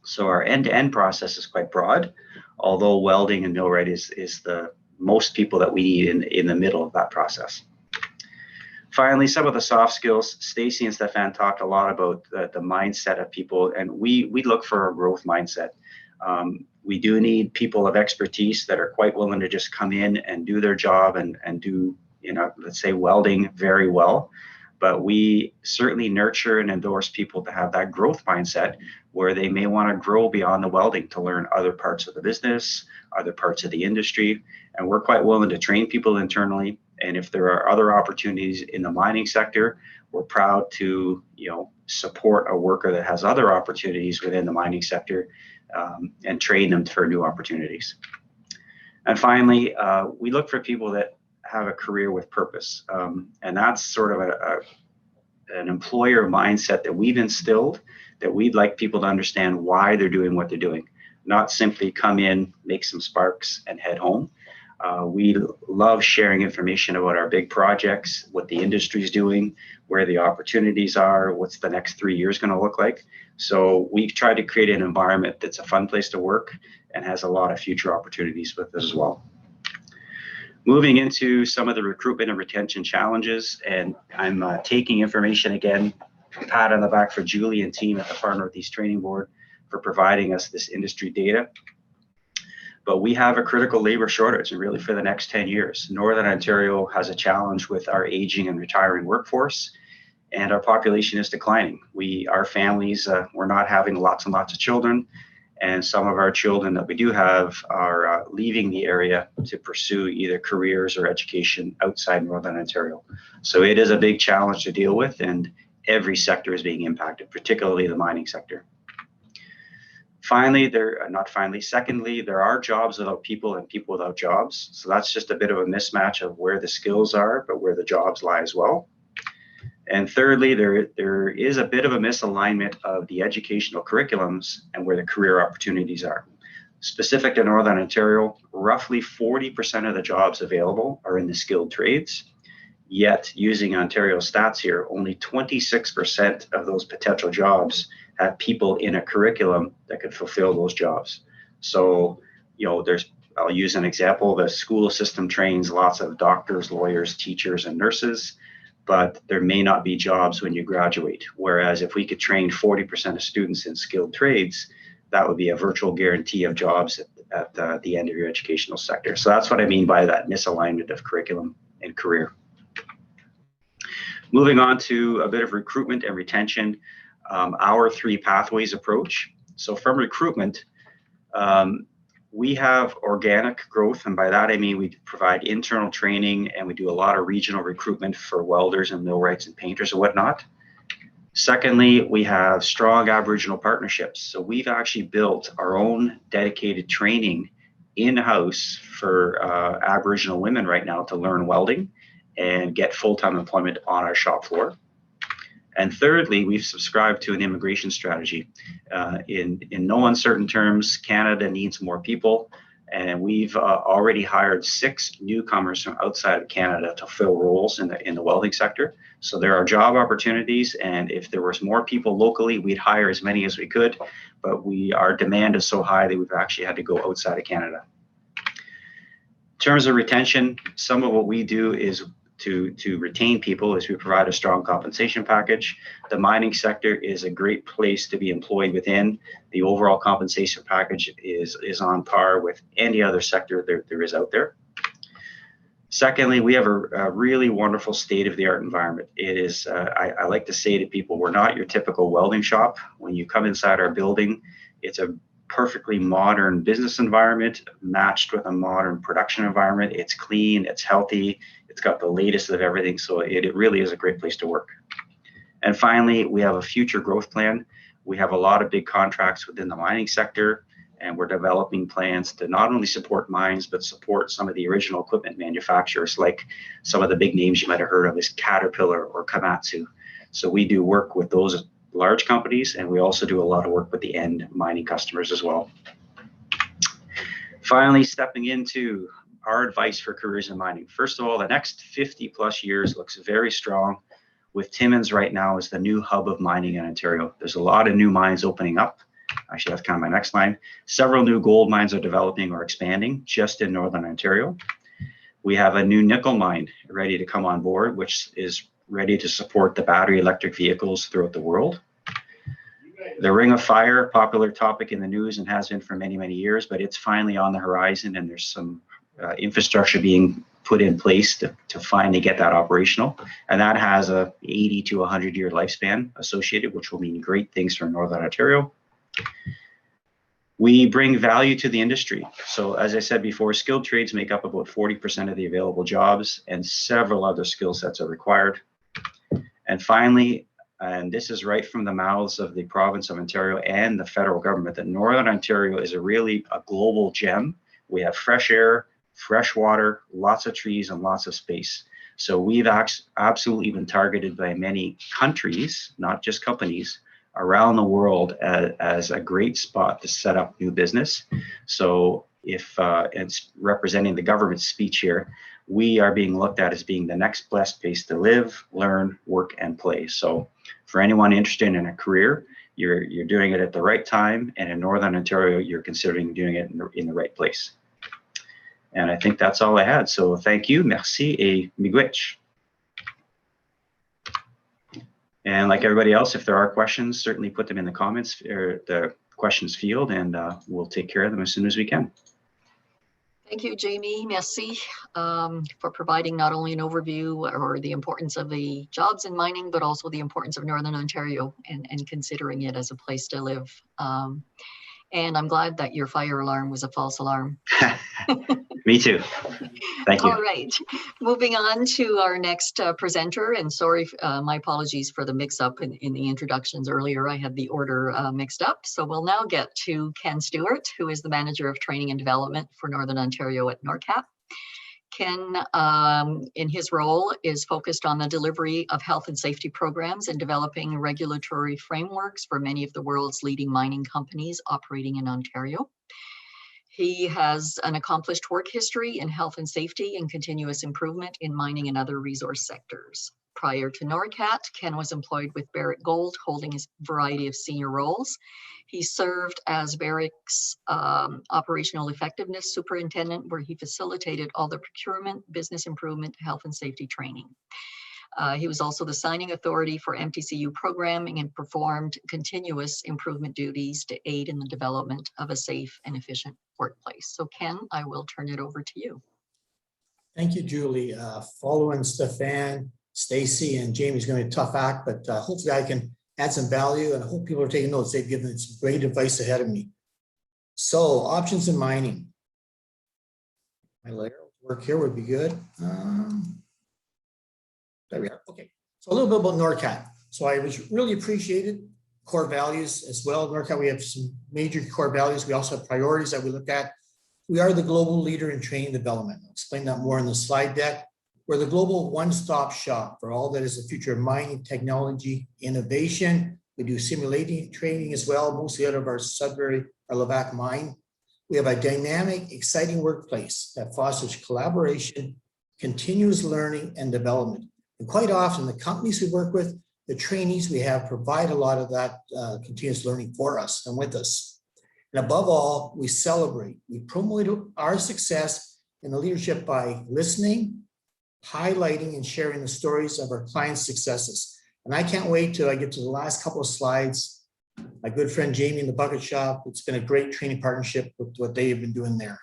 Speaker 4: So our end-to-end process is quite broad, although welding and millwright is the most people that we need in the middle of that process. Finally, some of the soft skills. Stacy and Stefan talked a lot about the mindset of people, and we look for a growth mindset. We do need people of expertise that are quite willing to just come in and do their job and do, let's say welding very well. But we certainly nurture and endorse people to have that growth mindset where they may want to grow beyond the welding to learn other parts of the business, other parts of the industry. And we're quite willing to train people internally. And if there are other opportunities in the mining sector, we're proud to, support a worker that has other opportunities within the mining sector and train them for new opportunities. And finally, we look for people that have a career with purpose. And that's sort of an employer mindset that we've instilled, that we'd like people to understand why they're doing what they're doing, not simply come in, make some sparks and head home. We love sharing information about our big projects, what the industry is doing, where the opportunities are, what's the next 3 years going to look like. So we've tried to create an environment that's a fun place to work and has a lot of future opportunities with it as well. Moving into some of the recruitment and retention challenges, and I'm taking information again, pat on the back for Julie and team at the Far Northeast Training Board for providing us this industry data. But we have a critical labor shortage, and really for the next 10 years. Northern Ontario has a challenge with our aging and retiring workforce, and our population is declining. Our families, we're not having lots and lots of children, And some of our children that we do have are leaving the area to pursue either careers or education outside Northern Ontario. So it is a big challenge to deal with, and every sector is being impacted, particularly the mining sector. Secondly, there are jobs without people and people without jobs. So that's just a bit of a mismatch of where the skills are, but where the jobs lie as well. And thirdly, there is a bit of a misalignment of the educational curriculums and where the career opportunities are. Specific to Northern Ontario, roughly 40% of the jobs available are in the skilled trades. Yet, using Ontario stats here, only 26% of those potential jobs have people in a curriculum that could fulfill those jobs. So, I'll use an example. The school system trains lots of doctors, lawyers, teachers, and nurses, but there may not be jobs when you graduate. Whereas if we could train 40% of students in skilled trades, that would be a virtual guarantee of jobs at the end of your educational sector. So that's what I mean by that misalignment of curriculum and career. Moving on to a bit of recruitment and retention, our 3 pathways approach. So from recruitment, we have organic growth, and by that I mean we provide internal training and we do a lot of regional recruitment for welders and millwrights and painters and whatnot. Secondly, we have strong Aboriginal partnerships. So we've actually built our own dedicated training in-house for Aboriginal women right now to learn welding and get full-time employment on our shop floor. And thirdly, we've subscribed to an immigration strategy. In no uncertain terms, Canada needs more people, and we've already hired 6 newcomers from outside of Canada to fill roles in the welding sector. So there are job opportunities, and if there was more people locally, we'd hire as many as we could, but our demand is so high that we've actually had to go outside of Canada. In terms of retention, some of what we do is to retain people is we provide a strong compensation package. The mining sector is a great place to be employed within. The overall compensation package is on par with any other sector there is out there. Secondly, we have a really wonderful state-of-the-art environment. It is, I like to say to people, we're not your typical welding shop. When you come inside our building, it's a perfectly modern business environment matched with a modern production environment. It's clean, it's healthy, it's got the latest of everything. So it really is a great place to work. And finally, we have a future growth plan. We have a lot of big contracts within the mining sector, and we're developing plans to not only support mines, but support some of the original equipment manufacturers, like some of the big names you might have heard of is Caterpillar or Komatsu. So we do work with those large companies, and we also do a lot of work with the end mining customers as well. Finally, stepping into our advice for careers in mining. First of all, the next 50 plus years looks very strong, with Timmins right now as the new hub of mining in Ontario. There's a lot of new mines opening up. Actually, that's kind of my next line. Several new gold mines are developing or expanding just in Northern Ontario. We have a new nickel mine ready to come on board, which is ready to support the battery electric vehicles throughout the world. The Ring of Fire, popular topic in the news and has been for many, many years, but it's finally on the horizon, and there's some infrastructure being put in place to finally get that operational. And that has a 80 to 100-year lifespan associated, which will mean great things for Northern Ontario. We bring value to the industry. So as I said before, skilled trades make up about 40% of the available jobs, and several other skill sets are required. And finally, and this is right from the mouths of the province of Ontario and the federal government, that Northern Ontario is really a global gem. We have fresh air, fresh water, lots of trees, and lots of space. So we've absolutely been targeted by many countries, not just companies, around the world as a great spot to set up new business. So if it's representing the government's speech here, we are being looked at as being the next best place to live, learn, work, and play. So for anyone interested in a career, you're doing it at the right time, and in Northern Ontario, you're considering doing it in the right place. And I think that's all I had. So thank you, merci, et miigwech. And like everybody else, if there are questions, certainly put them in the comments or the questions field, and we'll take care of them as soon as we can.
Speaker 1: Thank you, Jamie. Merci for providing not only an overview or the importance of the jobs in mining, but also the importance of Northern Ontario and considering it as a place to live. And I'm glad that your fire alarm was a false alarm.
Speaker 4: Me too. Thank you.
Speaker 1: All right, moving on to our next presenter, and sorry, my apologies for the mix-up in the introductions earlier. I had the order mixed up. So we'll now get to Ken Stewart, who is the Manager of Training and Development for Northern Ontario at NORCAT. Ken, in his role, is focused on the delivery of health and safety programs and developing regulatory frameworks for many of the world's leading mining companies operating in Ontario. He has an accomplished work history in health and safety and continuous improvement in mining and other resource sectors. Prior to NORCAT, Ken was employed with Barrick Gold, holding a variety of senior roles. He served as Barrick's operational effectiveness superintendent, where he facilitated all the procurement, business improvement, health and safety training. He was also the signing authority for MTCU programming and performed continuous improvement duties to aid in the development of a safe and efficient workplace. So Ken, I will turn it over to you.
Speaker 5: Thank you, Julie. Following Stefan, Stacy, and Jamie's going to be a tough act, but hopefully I can add some value, and I hope people are taking notes. They've given some great advice ahead of me. So options in mining. My layer work here would be good. There we are. Okay, so a little bit about NORCAT. So I was really appreciated core values as well. NORCAT, we have some major core values. We also have priorities that we look at. We are the global leader in training development. I'll explain that more in the slide deck. We're the global one-stop shop for all that is the future of mining, technology, innovation. We do simulating training as well, mostly out of our Sudbury, our Levack mine. We have a dynamic, exciting workplace that fosters collaboration, continuous learning, and development. And quite often, the companies we work with, the trainees we have provide a lot of that continuous learning for us and with us. And above all, we celebrate. We promote our success in the leadership by listening, highlighting, and sharing the stories of our clients' successes. And I can't wait till I get to the last couple of slides. My good friend Jamie in the bucket shop, it's been a great training partnership with what they have been doing there.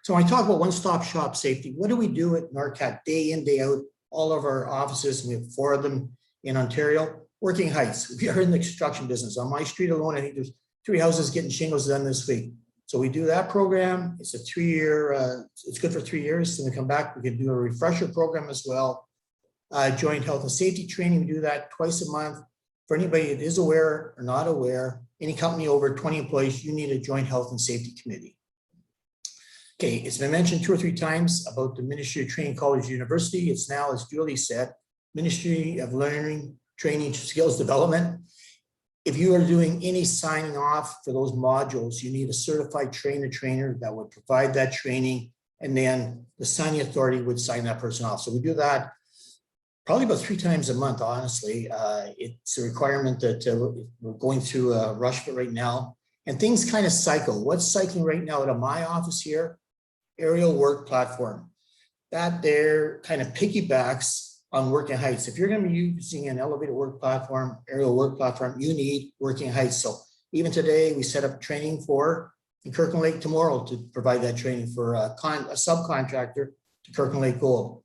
Speaker 5: So when I talk about one-stop shop safety, what do we do at NORCAT day in, day out? All of our offices, and we have 4 of them in Ontario, working heights. We are in the construction business. On my street alone, I think there's 3 houses getting shingles done this week. So we do that program. It's a 3-year, it's good for 3 years. Then we come back, we can do a refresher program as well. Joint health and safety training, we do that twice a month. For anybody that is aware or not aware, any company over 20 employees, you need a joint health and safety committee. Okay, it's been mentioned 2 or 3 times about the Ministry of Training College University. It's now, as Julie said, Ministry of Learning, Training, Skills Development. If you are doing any signing off for those modules, you need a certified trainer that would provide that training, and then the signing authority would sign that person off. So we do that probably about 3 times a month, honestly. It's a requirement that we're going through a rush for right now. And things kind of cycle. What's cycling right now out of my office here? Aerial work platform. That there kind of piggybacks on working heights. If you're going to be using an elevated work platform, aerial work platform, you need working heights. So even today, we set up training for in Kirkland Lake tomorrow to provide that training for a subcontractor to Kirkland Lake Gold.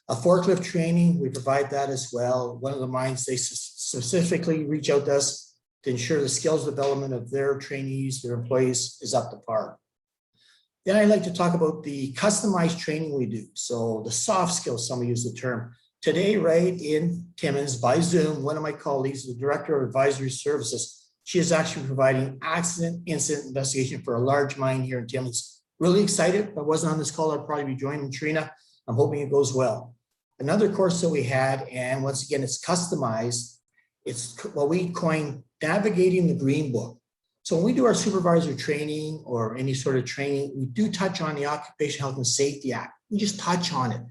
Speaker 5: A forklift training, we provide that as well. One of the mines, they specifically reach out to us to ensure the skills development of their trainees, their employees is up to par. Then I'd like to talk about the customized training we do. So the soft skills, some use the term. Today, right in Timmins by Zoom, one of my colleagues, the Director of Advisory Services, she is actually providing accident incident investigation for a large mine here in Timmins. Really excited. If I wasn't on this call, I'd probably be joining Trina. I'm hoping it goes well. Another course that we had, and once again, it's customized. It's what we coin navigating the green book. So when we do our supervisor training or any sort of training, we do touch on the Occupational Health and Safety Act. We just touch on it.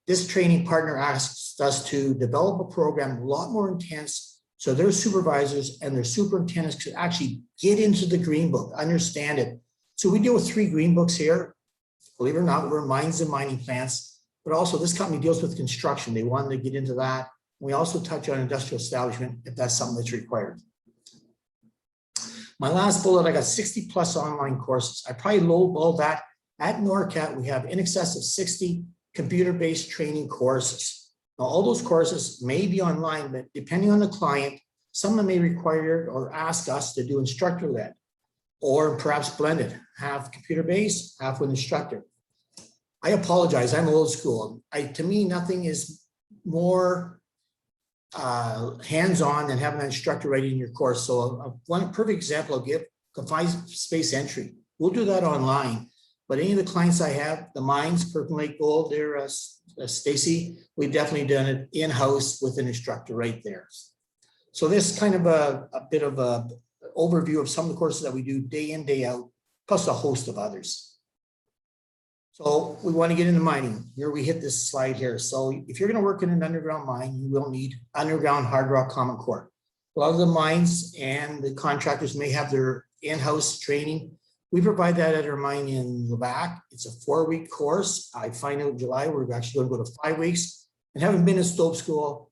Speaker 5: This training partner asks us to develop a program a lot more intense so their supervisors and their superintendents could actually get into the green book, understand it. So we deal with 3 green books here. Believe it or not, we're mines and mining plants, but also this company deals with construction. They wanted to get into that. We also touch on industrial establishment if that's something that's required. My last bullet, I got 60 plus online courses. I probably lowball that. At NORCAT, we have in excess of 60 computer-based training courses. Now, all those courses may be online, but depending on the client, Some may require or ask us to do instructor-led, or perhaps blended, half computer-based, half with instructor. I apologize, I'm old school. To me, nothing is more hands-on than having an instructor writing your course. So one perfect example I'll give, confined space entry. We'll do that online, but any of the clients I have, the mines, Kirkland Gold, there, Stacy, we've definitely done it in-house with an instructor right there. So this kind of a bit of a overview of some of the courses that we do day in, day out, plus a host of others. So we want to get into mining. Here we hit this slide here. So if you're going to work in an underground mine, you will need underground hard rock common core. A lot of the mines and the contractors may have their in-house training. We provide that at our mine in Levac. It's a 4-week course. I find out in July, we're actually going to go to 5 weeks. And having been in Stope School,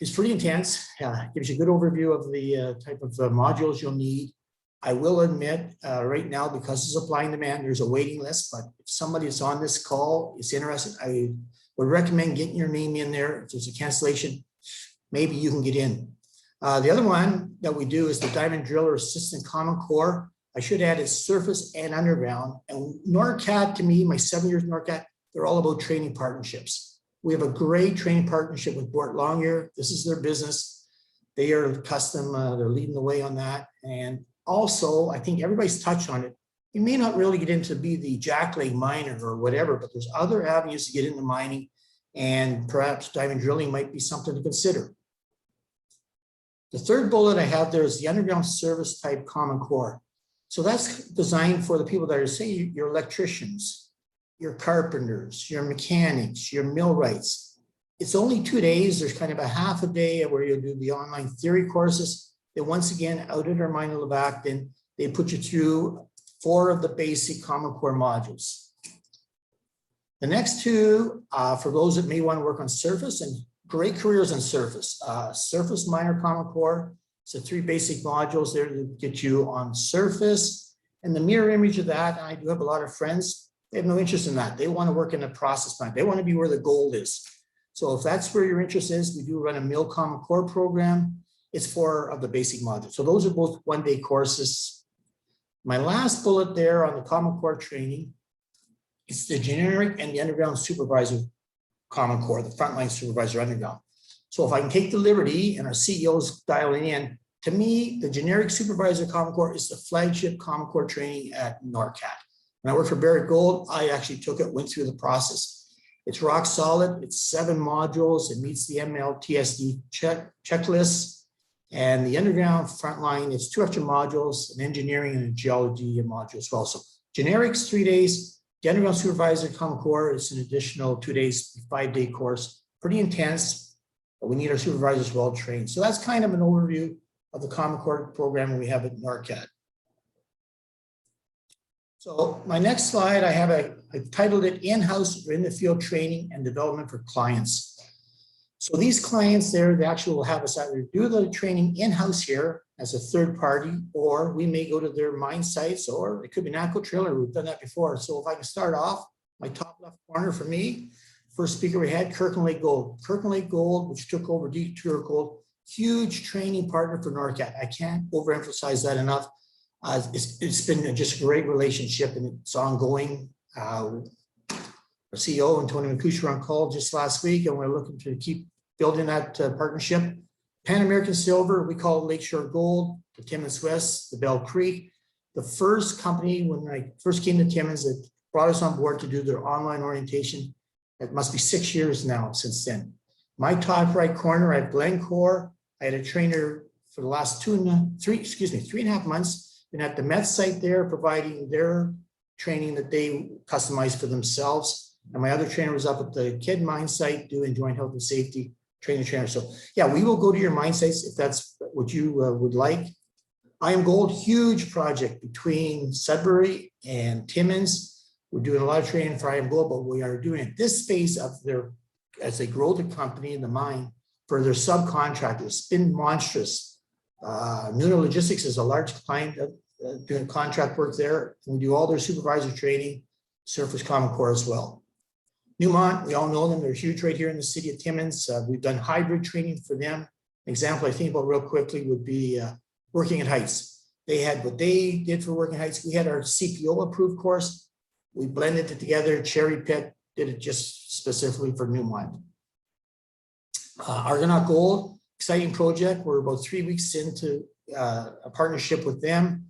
Speaker 5: it's pretty intense. Gives you a good overview of the type of modules you'll need. I will admit right now, because of supply and demand, there's a waiting list, but if somebody is on this call is interested, I would recommend getting your name in there. If there's a cancellation, maybe you can get in. The other one that we do is the Diamond Driller Assistant Common Core. I should add it's surface and underground. And NORCAT, to me, my 7 years NORCAT, they're all about training partnerships. We have a great training partnership with Bort Longyear. This is their business. They are custom, they're leading the way on that. And also, I think everybody's touched on it. You may not really get into be the jackleg miner or whatever, but there's other avenues to get into mining, and perhaps diamond drilling might be something to consider. The third bullet I have there is the underground service type common core. So that's designed for the people that are, say, your electricians, your carpenters, your mechanics, your millwrights. It's only 2 days. There's kind of a half a day where you'll do the online theory courses. Then once again, out at our mine in Levac, then they put you through 4 of the basic common core modules. The next 2, for those that may want to work on surface, and great careers on surface. Surface miner common core. So 3 basic modules there to get you on surface. And the mirror image of that, I do have a lot of friends, they have no interest in that. They want to work in a process plant. They want to be where the gold is. So if that's where your interest is, we do run a mill common core program. It's 4 of the basic modules. So those are both 1-day courses. My last bullet there on the common core training, it's the generic and the underground supervisor common core, the frontline supervisor underground. So if I can take the liberty, and our CEO's dialing in, to me, the generic supervisor common core is the flagship common core training at NORCAT. When I worked for Barrick Gold, I actually took it, went through the process. It's rock solid. It's 7 modules. It meets the MLTSD checklists. And the underground frontline, it's 2 extra modules, an engineering and a geology module as well. So generics, 3 days. The underground supervisor common core is an additional 2 days, 5-day course. Pretty intense, but we need our supervisors well trained. So that's kind of an overview of the common core program we have at NORCAT. So my next slide, I titled it In-House or In the Field Training and Development for Clients. So these clients there, they actually will have us either do the training in-house here as a third party, or we may go to their mine sites, or it could be an ACO trailer. We've done that before. So if I can start off, my top left corner for me, first speaker we had, Kirkland Gold. Kirkland Gold, which took over Detour Gold, huge training partner for NORCAT. I can't overemphasize that enough. It's been just a great relationship, and it's ongoing. Our CEO and Tony McCush were on call just last week, and we're looking to keep building that partnership. Pan American Silver, we call it Lakeshore Gold, the Timmins West, the Bell Creek. The first company, when I first came to Timmins, that brought us on board to do their online orientation. It must be 6 years now since then. My top right corner, I have Glencore. I had a trainer for the last 3.5 months, been at the Met site there, providing their training that they customized for themselves. And my other trainer was up at the Kidd mine site doing joint health and safety trainer. So yeah, we will go to your mine sites if that's what you would like. I Am Gold, huge project between Sudbury and Timmins. We're doing a lot of training for I Am Gold, but we are doing it this phase of their, as they grow the company in the mine, for their subcontractors. It's been monstrous. Nuno Logistics is a large client doing contract work there. We do all their supervisor training, surface common core as well. Newmont, we all know them. They're huge right here in the city of Timmins. We've done hybrid training for them. Example I think about real quickly would be Working at Heights. They had what they did for Working Heights. We had our CPO approved course. We blended it together, cherry picked, did it just specifically for Newmont. Argonaut Gold, exciting project. We're about 3 weeks into a partnership with them.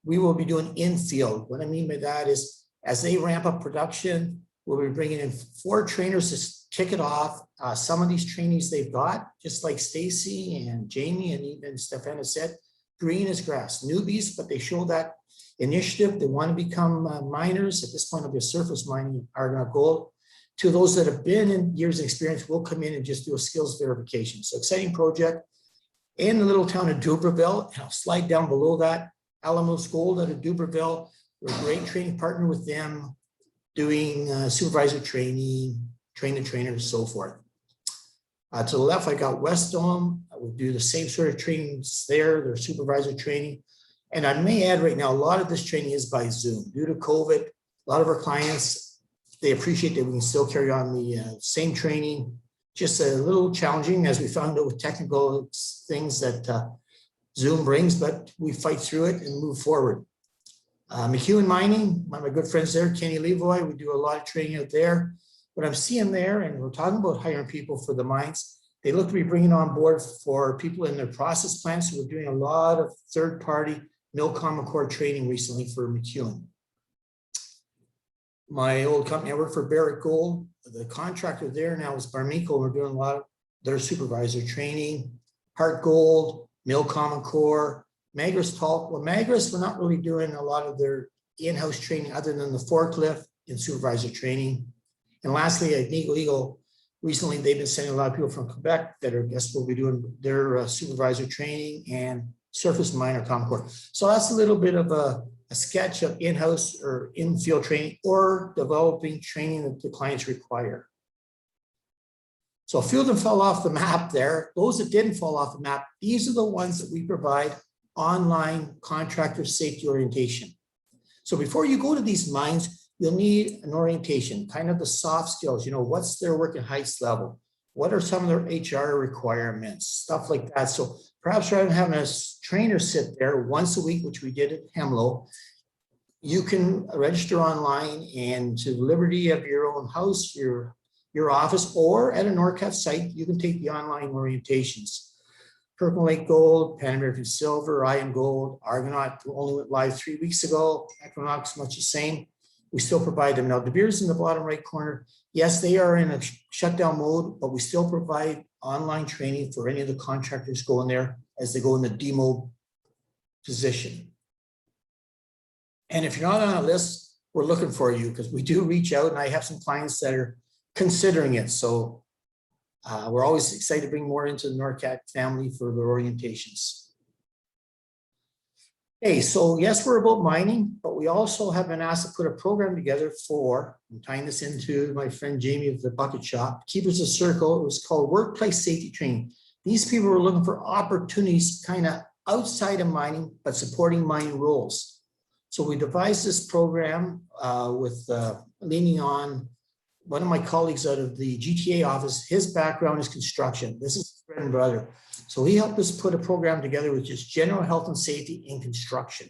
Speaker 5: We will be doing in-field. What I mean by that is as they ramp up production, we'll be bringing in 4 trainers to kick it off. Some of these trainees they've got, just like Stacy and Jamie and even Stefan has said, green as grass, newbies, but they show that initiative. They want to become miners. At this point, it'll be a surface mining Argonaut Gold. To those that have been in years of experience, will come in and just do a skills verification. So exciting project. In the little town of Dubreuilville, and I'll slide down below that, Alamos Gold out of Dubreuilville. We're a great training partner with them, doing supervisor training, train the trainers, so forth. To the left, I got West Dome. We do the same sort of trainings there, their supervisor training. And I may add right now, a lot of this training is by Zoom. Due to COVID, a lot of our clients, they appreciate that we can still carry on the same training. Just a little challenging as we found out with technical things that Zoom brings, but we fight through it and move forward. McEwen Mining, one of my good friends there, Kenny Levoy, we do a lot of training out there. What I'm seeing there, and we're talking about hiring people for the mines, they look to be bringing on board for people in their process plants. So we're doing a lot of third-party mill common core training recently for McEwen. My old company, I work for Barrick Gold. The contractor there now is Barminco. We're doing a lot of their supervisor training. Hart Gold, mill common core, Magris Talk. Well, Magris, we're not really doing a lot of their in-house training other than the forklift and supervisor training. And lastly, at Eagle, recently they've been sending a lot of people from Quebec that are, I guess, will be doing their supervisor training and surface miner common core. So that's a little bit of a sketch of in-house or in-field training or developing training that the clients require. So a few of them fell off the map there. Those that didn't fall off the map, these are the ones that we provide online contractor safety orientation. So before you go to these mines, you'll need an orientation, kind of the soft skills, you know, what's their working heights level? What are some of their HR requirements? Stuff like that. So perhaps rather than having a trainer sit there once a week, which we did at Hemlo, you can register online and to the liberty of your own house, your office, or at a NORCAT site, you can take the online orientations. Kirkland Lake Gold, Pan American Silver, Iron Gold, Argonaut only went live 3 weeks ago. Equinox, much the same. We still provide them. Now, De Beers in the bottom right corner, yes, they are in a shutdown mode, but we still provide online training for any of the contractors going there as they go in the demo position. And if you're not on a list, we're looking for you because we do reach out, and I have some clients that are considering it. So we're always excited to bring more into the NORCAT family for their orientations. Hey, so yes, we're about mining, but we also have been asked to put a program together for, I'm tying this into my friend Jamie of the Bucket Shop, Keepers of Circle. It was called Workplace Safety Training. These people were looking for opportunities kind of outside of mining, but supporting mining roles. So we devised this program with leaning on one of my colleagues out of the GTA office. His background is construction. This is his bread and butter. So he helped us put a program together with just general health and safety in construction.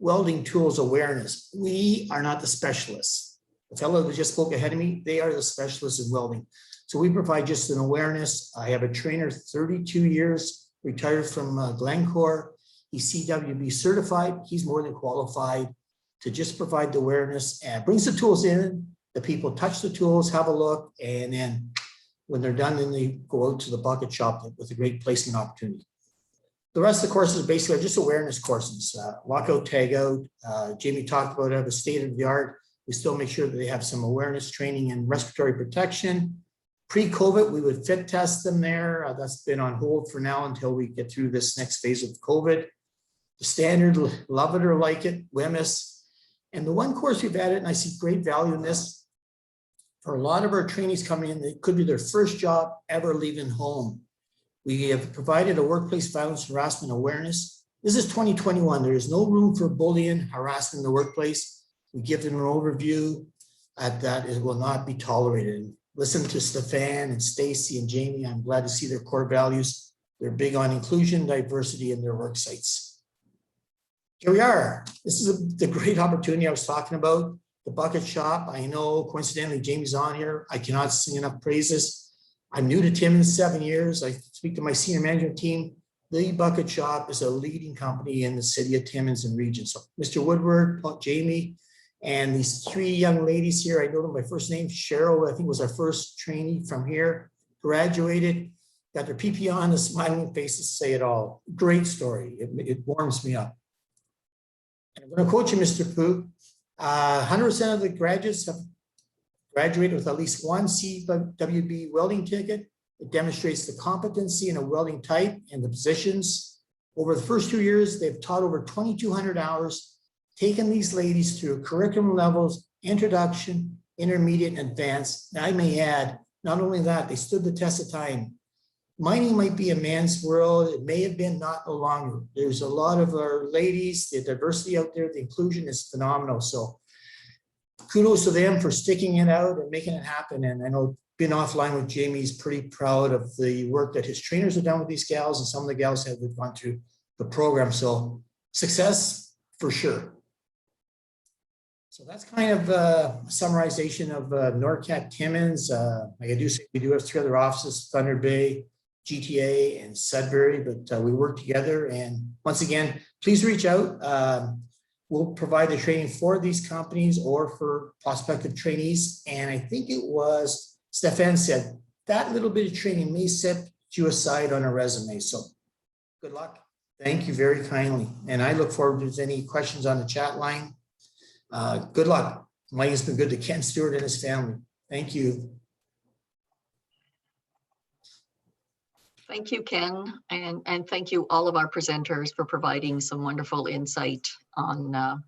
Speaker 5: Welding tools awareness. We are not the specialists. The fellow that just spoke ahead of me, they are the specialists in welding. So we provide just an awareness. I have a trainer, 32 years, retired from Glencore. He's CWB certified. He's more than qualified to just provide the awareness and brings the tools in. The people touch the tools, have a look, and then when they're done, then they go out to the bucket shop with a great placement opportunity. The rest of the courses basically are just awareness courses, lockout, tag out. Jamie talked about it, the state of the art. We still make sure that they have some awareness training and respiratory protection. Pre-COVID, we would fit test them there. That's been on hold for now until we get through this next phase of COVID. The standard, love it or like it, WEMIS. And the one course we've added, and I see great value in this, for a lot of our trainees coming in, it could be their first job ever leaving home. We have provided a workplace violence harassment awareness. This is 2021. There is no room for bullying, harassment in the workplace. We give them an overview that it will not be tolerated. Listen to Stefan and Stacy and Jamie. I'm glad to see their core values They're big on inclusion, diversity in their work sites. Here we are. This is the great opportunity I was talking about. The bucket shop. I know coincidentally Jamie's on here. I cannot sing enough praises. I'm new to Timmins, 7 years. I speak to my senior management team. The bucket shop is a leading company in the city of Timmins and region. So Mr. Woodward, Jamie, and these 3 young ladies here, I know them by first name. Cheryl, I think, was our first trainee from here, graduated, got their PPE on, the smiling faces say it all. Great story. It warms me up. And I'm going to quote you, Mr. Pooh. 100% of the graduates have graduated with at least one CWB welding ticket. It demonstrates the competency in a welding type and the positions. Over the first 2 years, they've taught over 2,200 hours, taken these ladies through curriculum levels, introduction, intermediate, and advanced. And I may add, not only that, they stood the test of time. Mining might be a man's world. It may have been, not no longer. There's a lot of our ladies, the diversity out there, the inclusion is phenomenal. So kudos to them for sticking it out and making it happen. And I know being offline with Jamie's pretty proud of the work that his trainers have done with these gals, and some of the gals have gone through the program. So success for sure. So that's kind of a summarization of NORCAT Timmins. Like I do say, we do have 3 other offices, Thunder Bay, GTA, and Sudbury, but we work together. And once again, please reach out. We'll provide the training for these companies or for prospective trainees. And I think it was Stefan said that little bit of training may set you aside on a resume. So good luck. Thank you very kindly. And I look forward to if there's any questions on the chat line. Good luck. Mike has been good to Ken Stewart and his family. Thank you.
Speaker 1: Thank you, Ken, and thank you all of our presenters for providing some wonderful insight on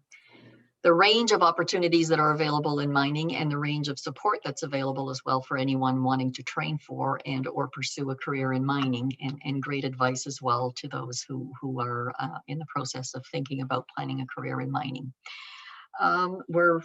Speaker 1: the range of opportunities that are available in mining and the range of support that's available as well for anyone wanting to train for and or pursue a career in mining, and great advice as well to those who are in the process of thinking about planning a career in mining. We're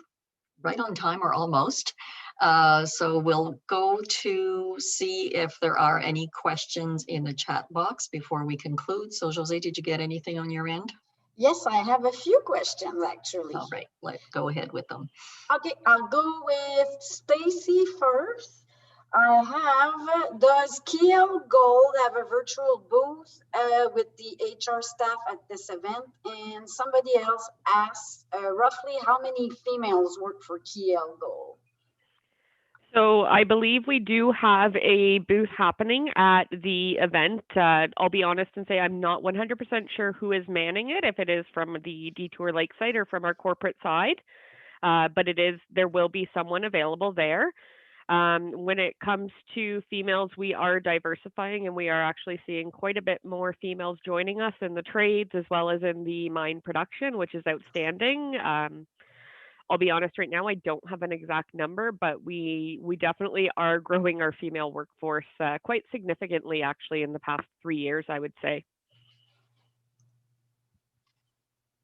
Speaker 1: right on time or almost. So we'll go to see if there are any questions in the chat box before we conclude. So Jose, did you get anything on your end?
Speaker 6: Yes, I have a few questions actually.
Speaker 1: All right, let's go ahead with them.
Speaker 6: Okay, I'll go with Stacy first. I have, does KL Gold have a virtual booth with the HR staff at this event? And somebody else asked roughly how many females work for KL Gold?
Speaker 2: So I believe we do have a booth happening at the event. I'll be honest and say I'm not 100% sure who is manning it, if it is from the Detour Lakeside or from our corporate side, but there will be someone available there. When it comes to females, we are diversifying and we are actually seeing quite a bit more females joining us in the trades as well as in the mine production, which is outstanding. I'll be honest, right now I don't have an exact number, but we definitely are growing our female workforce quite significantly actually in the past 3 years, I would say.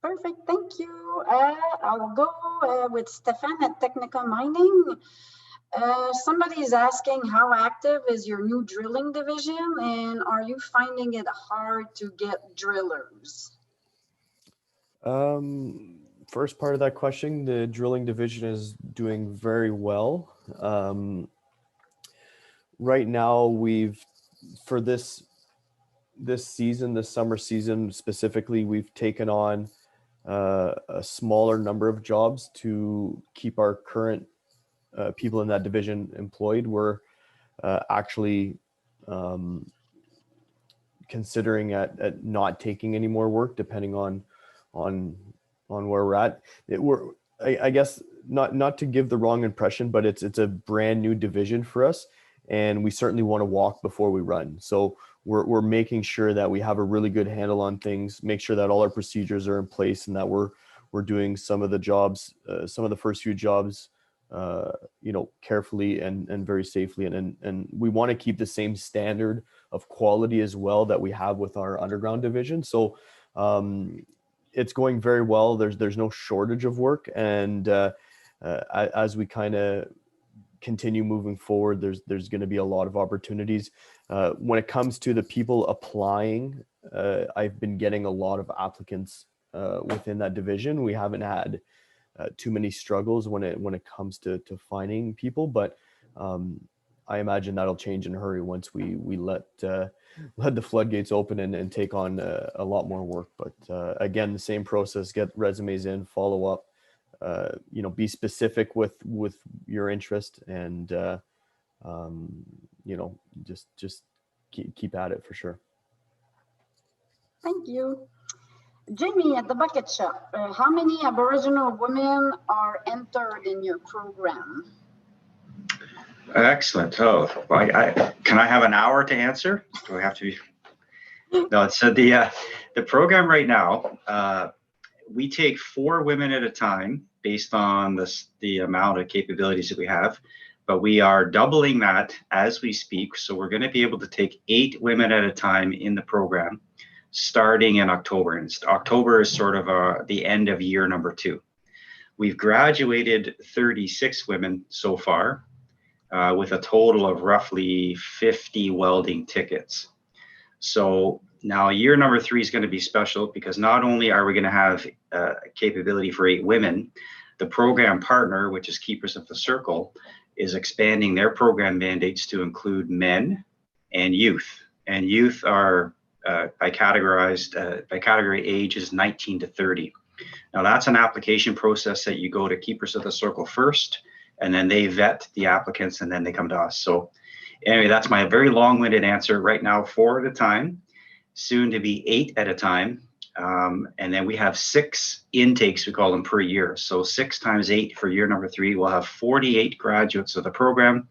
Speaker 6: Perfect, thank you. I'll go with Stefan at Technical Mining. Somebody is asking how active is your new drilling division, and are you finding it hard to get drillers?
Speaker 3: First part of that question, the drilling division is doing very well. Right now, for this season, this summer season specifically, we've taken on a smaller number of jobs to keep our current people in that division employed. We're actually considering at not taking any more work, depending on where we're at. I guess not to give the wrong impression, but it's a brand new division for us, and we certainly want to walk before we run. So we're making sure that we have a really good handle on things, make sure that all our procedures are in place, and that we're doing some of the jobs, some of the first few jobs, carefully and very safely. And we want to keep the same standard of quality as well that we have with our underground division. So it's going very well. There's no shortage of work, and as we kind of continue moving forward, there's going to be a lot of opportunities. When it comes to the people applying, I've been getting a lot of applicants within that division. We haven't had too many struggles when it comes to finding people, but I imagine that'll change in a hurry once we let the floodgates open and take on a lot more work. But again, the same process: get resumes in, follow up, be specific with your interest, and just keep at it for sure.
Speaker 6: Thank you. Jamie, at the bucket shop, how many Aboriginal women are entered in your program?
Speaker 4: Excellent. Oh, can I have an hour to answer? Do I have to be? No, so the program right now, we take 4 women at a time based on the amount of capabilities that we have, but we are doubling that as we speak. So we're going to be able to take 8 women at a time in the program, starting in October. And October is sort of the end of year number 2. We've graduated 36 women so far, with a total of roughly 50 welding tickets. So now year number 3 is going to be special, because not only are we going to have capability for 8 women, the program partner, which is Keepers of the Circle, is expanding their program mandates to include men and youth. And youth are by category age is 19 to 30. Now that's an application process that you go to Keepers of the Circle first, and then they vet the applicants, and then they come to us. So anyway, that's my very long-winded answer. Right now, 4 at a time, soon to be 8 at a time. And then we have 6 intakes, we call them, per year. So 6 times 8 for year number 3, we'll have 48 graduates of the program,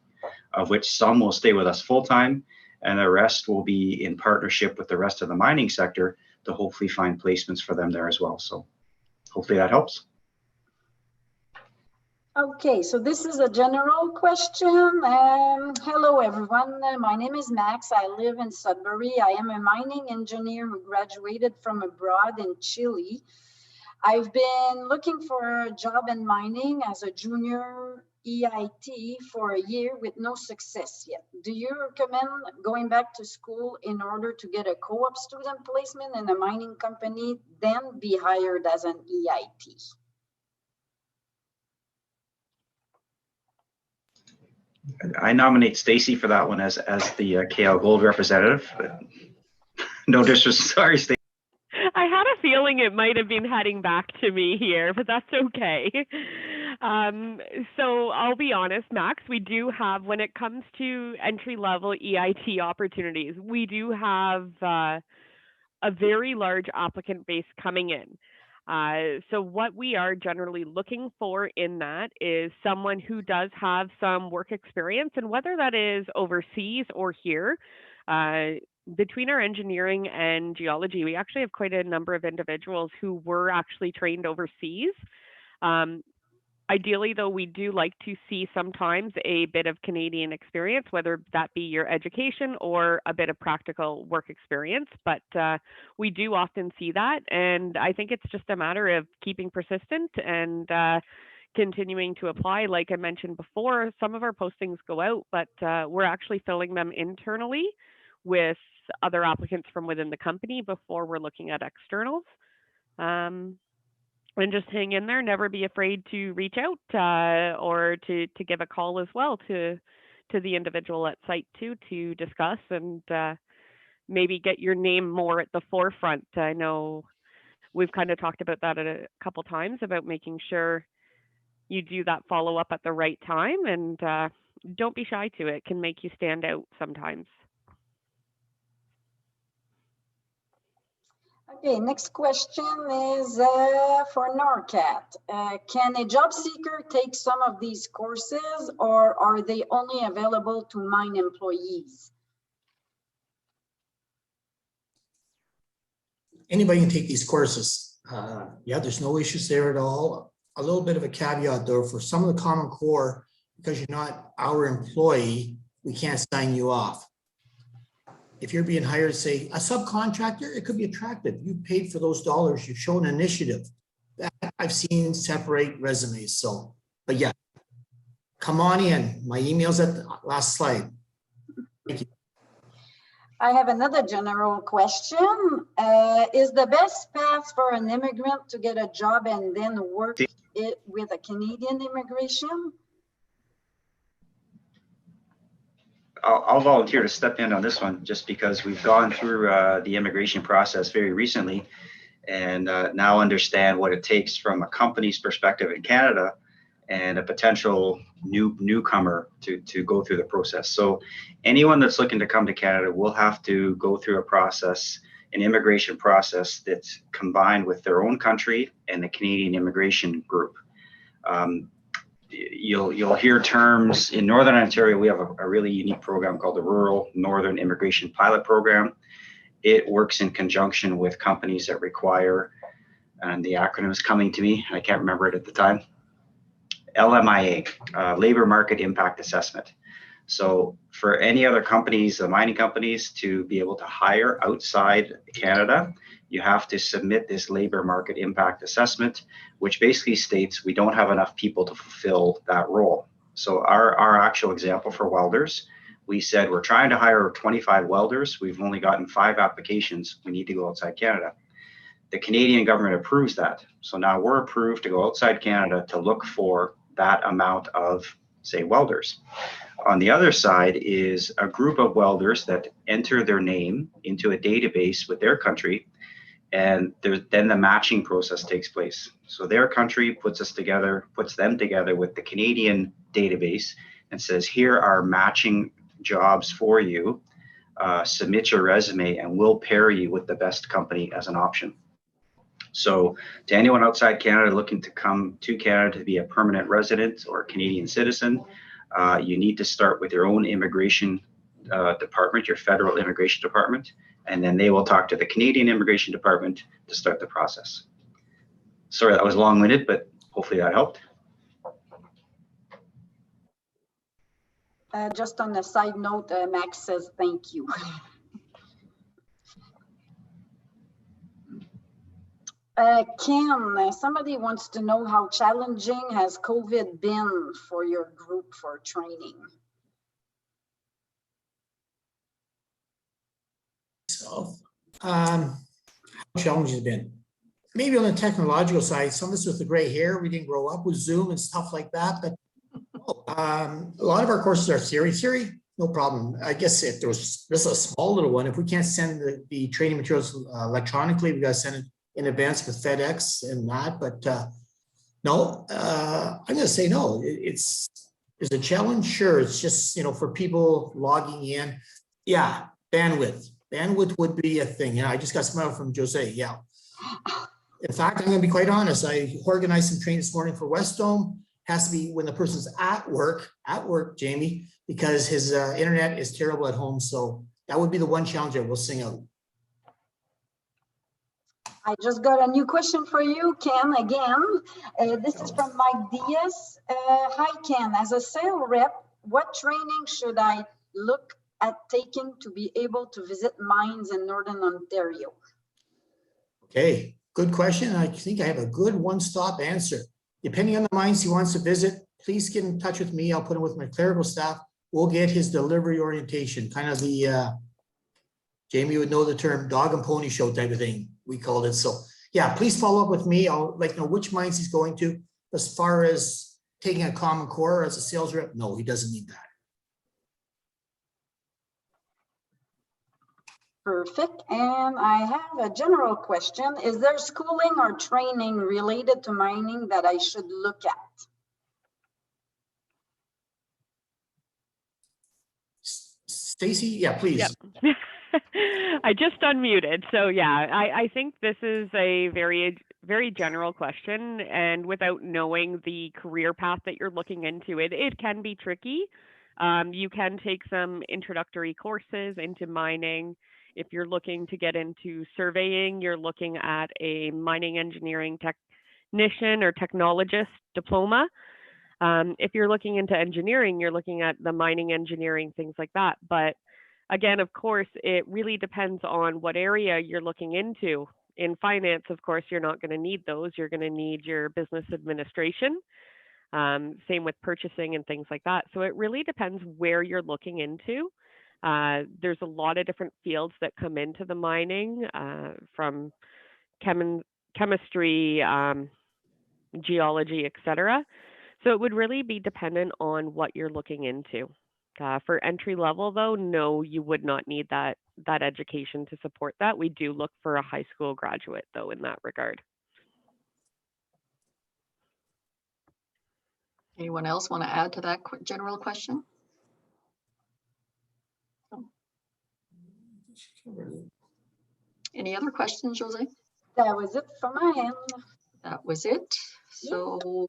Speaker 4: of which some will stay with us full-time, and the rest will be in partnership with the rest of the mining sector to hopefully find placements for them there as well. So hopefully that helps.
Speaker 6: Okay, so this is a general question. Hello, everyone. My name is Max. I live in Sudbury. I am a mining engineer who graduated from abroad in Chile. I've been looking for a job in mining as a junior EIT for a year with no success yet. Do you recommend going back to school in order to get a co-op student placement in a mining company, then be hired as an EIT?
Speaker 4: I nominate Stacy for that one as the KL Gold representative. But no disrespect, sorry, Stacy.
Speaker 2: I had a feeling it might have been heading back to me here, but that's okay. So I'll be honest, Max, we do have, when it comes to entry-level EIT opportunities, we do have a very large applicant base coming in. So what we are generally looking for in that is someone who does have some work experience, and whether that is overseas or here. Between our engineering and geology, we actually have quite a number of individuals who were actually trained overseas. Ideally, though, we do like to see sometimes a bit of Canadian experience, whether that be your education or a bit of practical work experience. But we do often see that. And I think it's just a matter of keeping persistent and continuing to apply. Like I mentioned before, some of our postings go out, but we're actually filling them internally with other applicants from within the company before we're looking at externals. And just hang in there, never be afraid to reach out or to give a call as well to the individual at site too, to discuss and maybe get your name more at the forefront. I know we've kind of talked about that a couple times, about making sure you do that follow-up at the right time, and don't be shy to it. It can make you stand out sometimes.
Speaker 6: Okay, next question is for NORCAT. Can a job seeker take some of these courses, or are they only available to mine employees?
Speaker 5: Anybody can take these courses. Yeah, there's no issues there at all. A little bit of a caveat though, for some of the Common Core, because you're not our employee, we can't sign you off. If you're being hired, say, a subcontractor, it could be attractive. You paid for those dollars. You've shown initiative. That I've seen separate resumes. So, but yeah, come on in. My email's at the last slide. Thank you.
Speaker 6: I have another general question. Is the best path for an immigrant to get a job and then work it with a Canadian immigration?
Speaker 4: I'll volunteer to step in on this one just because we've gone through the immigration process very recently and now understand what it takes from a company's perspective in Canada and a potential newcomer to go through the process. So anyone that's looking to come to Canada will have to go through a process, an immigration process that's combined with their own country and the Canadian immigration group. You'll hear terms in Northern Ontario. We have a really unique program called the Rural Northern Immigration Pilot Program. It works in conjunction with companies that require, and the acronym is coming to me, I can't remember it at the time, LMIA, Labor Market Impact Assessment. So for any other companies, the mining companies, to be able to hire outside Canada, you have to submit this labor market impact assessment, which basically states we don't have enough people to fulfill that role. So our actual example for welders, we said we're trying to hire 25 welders. We've only gotten 5 applications. We need to go outside Canada. The Canadian government approves that. So now we're approved to go outside Canada to look for that amount of, say, welders. On the other side is a group of welders that enter their name into a database with their country, and then the matching process takes place. So their country puts them together with the Canadian database and says, here are matching jobs for you. Submit your resume and we'll pair you with the best company as an option. So to anyone outside Canada looking to come to Canada to be a permanent resident or a Canadian citizen, you need to start with your own immigration department, your federal immigration department, and then they will talk to the Canadian immigration department to start the process. Sorry, that was long-winded, but hopefully that helped.
Speaker 6: Just on a side note, Max says thank you. Ken, somebody wants to know how challenging has COVID been for your group for training?
Speaker 5: So, how challenging has it been? Maybe on the technological side, some of us with the gray hair, we didn't grow up with Zoom and stuff like that, but a lot of our courses are theory, no problem. I guess if there was just a small little one, if we can't send the training materials electronically, we got to send it in advance with FedEx and that, but no, I'm going to say no. Is a challenge? Sure. It's just, for people logging in. Yeah, bandwidth would be a thing. Yeah, I just got some out from Jose. Yeah. In fact, I'm going to be quite honest. I organized some training this morning for West Dome. Has to be when the person's at work, Jamie, because his internet is terrible at home. So that would be the one challenge I will sing out.
Speaker 6: I just got a new question for you, Ken, again. This is from Mike Diaz. Hi, Ken. As a sales rep, what training should I look at taking to be able to visit mines in Northern Ontario?
Speaker 5: Okay, good question. I think I have a good one-stop answer. Depending on the mines he wants to visit, please get in touch with me. I'll put him with my clerical staff. We'll get his delivery orientation, kind of the, Jamie would know the term, dog and pony show type of thing, we called it. So yeah, please follow up with me. I'll know which mines he's going to. As far as taking a common core as a sales rep, no, he doesn't need that.
Speaker 6: Perfect. And I have a general question. Is there schooling or training related to mining that I should look at?
Speaker 5: Stacy, yeah, please.
Speaker 2: Yep. I just unmuted. So yeah, I think this is a very, very general question. And without knowing the career path that you're looking into, it can be tricky. You can take some introductory courses into mining. If you're looking to get into surveying, you're looking at a mining engineering technician or technologist diploma. If you're looking into engineering, you're looking at the mining engineering, things like that. But again, of course, it really depends on what area you're looking into. In finance, of course, you're not going to need those. You're going to need your business administration. Same with purchasing and things like that. So it really depends where you're looking into. There's a lot of different fields that come into the mining, from chemistry, geology, etc. So it would really be dependent on what you're looking into. For entry level, though, no, you would not need that education to support that. We do look for a high school graduate, though, in that regard.
Speaker 1: Anyone else want to add to that general question? Any other questions, Jose?
Speaker 6: That was it from my end.
Speaker 1: That was it. So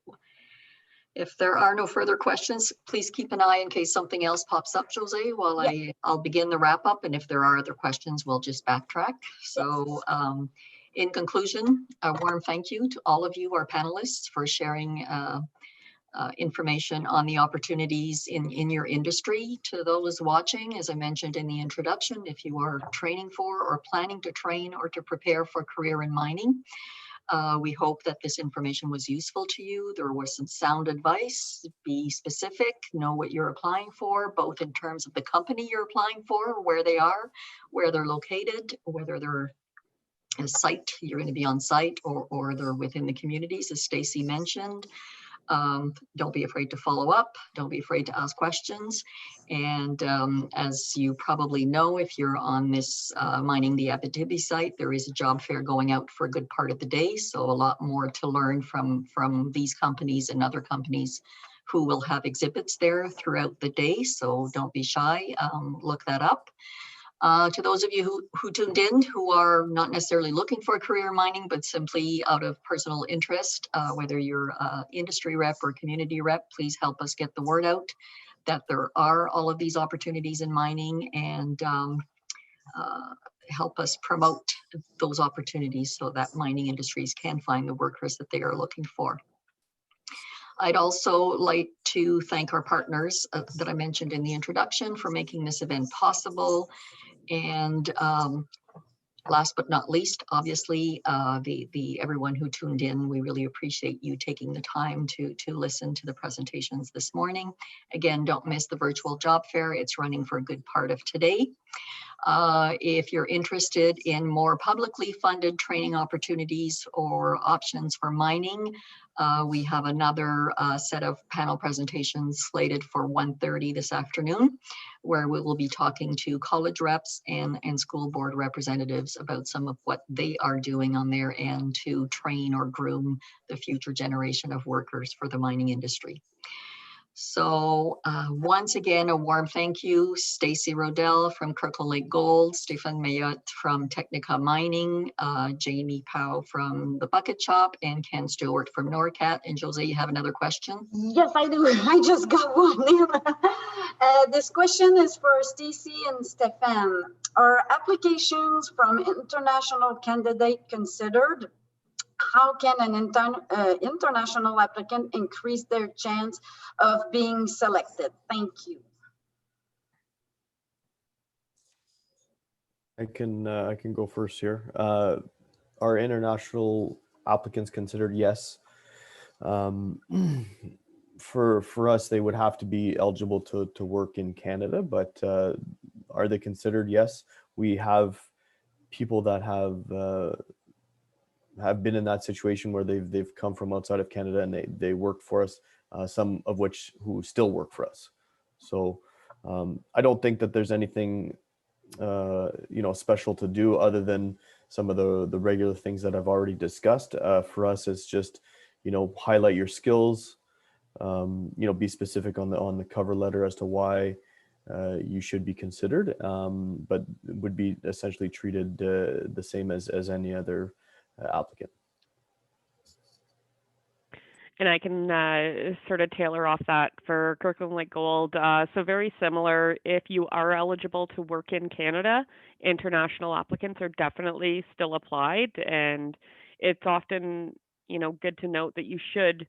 Speaker 1: if there are no further questions, please keep an eye in case something else pops up, Jose, while I'll begin the wrap up. And if there are other questions, we'll just backtrack. So in conclusion, a warm thank you to all of you, our panelists, for sharing information on the opportunities in your industry. To those watching, as I mentioned in the introduction, if you are training for or planning to train or to prepare for a career in mining, we hope that this information was useful to you. There was some sound advice. Be specific, know what you're applying for, both in terms of the company you're applying for, where they are, where they're located, whether they're a site, you're going to be on site, or they're within the communities, as Stacy mentioned. Don't be afraid to follow up. Don't be afraid to ask questions. And as you probably know, if you're on this Mining the Abitibi site, there is a job fair going out for a good part of the day. So a lot more to learn from these companies and other companies who will have exhibits there throughout the day. So don't be shy. Look that up. To those of you who tuned in, who are not necessarily looking for a career in mining, but simply out of personal interest, whether you're industry rep or community rep, please help us get the word out that there are all of these opportunities in mining, and help us promote those opportunities so that mining industries can find the workers that they are looking for. I'd also like to thank our partners that I mentioned in the introduction for making this event possible. And last but not least, obviously, everyone who tuned in, we really appreciate you taking the time to listen to the presentations this morning. Again, don't miss the virtual job fair. It's running for a good part of today. If you're interested in more publicly funded training opportunities or options for mining, we have another set of panel presentations slated for 1:30 this afternoon, where we will be talking to college reps and school board representatives about some of what they are doing on their end to train or groom the future generation of workers for the mining industry. So once again, a warm thank you, Stacy Rodell from Kirkland Gold, Stefan Mayotte from Technica Mining, Jamie Powell from the Bucket Shop, and Ken Stewart from NORCAT. And Jose, you have another question?
Speaker 6: Yes, I do. I just got one. This question is for Stacy and Stefan. Are applications from international candidate considered? How can an international applicant increase their chance of being selected? Thank you.
Speaker 3: I can go first here. Are international applicants considered? Yes. For us, they would have to be eligible to work in Canada, but are they considered? Yes. We have people that have been in that situation where they've come from outside of Canada and they work for us, some of which who still work for us. So I don't think that there's anything special to do other than some of the regular things that I've already discussed. For us, it's just highlight your skills, be specific on the cover letter as to why you should be considered, but would be essentially treated the same as any other applicant.
Speaker 2: And I can sort of tailor off that for Kirkland Gold. So very similar. If you are eligible to work in Canada, international applicants are definitely still applied, and it's often good to note that you should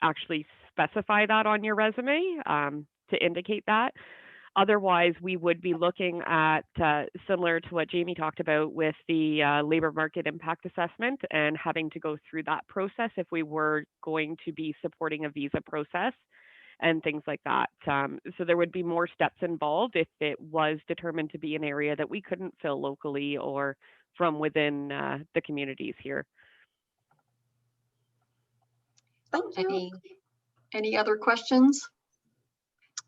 Speaker 2: actually specify that on your resume to indicate that. Otherwise, we would be looking at similar to what Jamie talked about with the labor market impact assessment and having to go through that process if we were going to be supporting a visa process. and things like that. So there would be more steps involved if it was determined to be an area that we couldn't fill locally or from within the communities here.
Speaker 6: Thank you.
Speaker 1: Any other questions?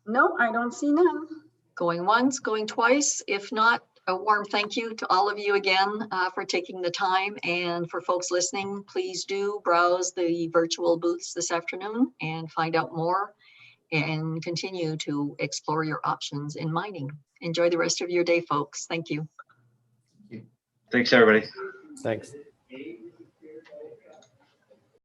Speaker 6: No, I don't see none.
Speaker 1: Going once, going twice. If not, a warm thank you to all of you again for taking the time, and for folks listening, please do browse the virtual booths this afternoon and find out more and continue to explore your options in mining. Enjoy the rest of your day, folks. Thank you.
Speaker 4: Thanks, everybody.
Speaker 3: Thanks.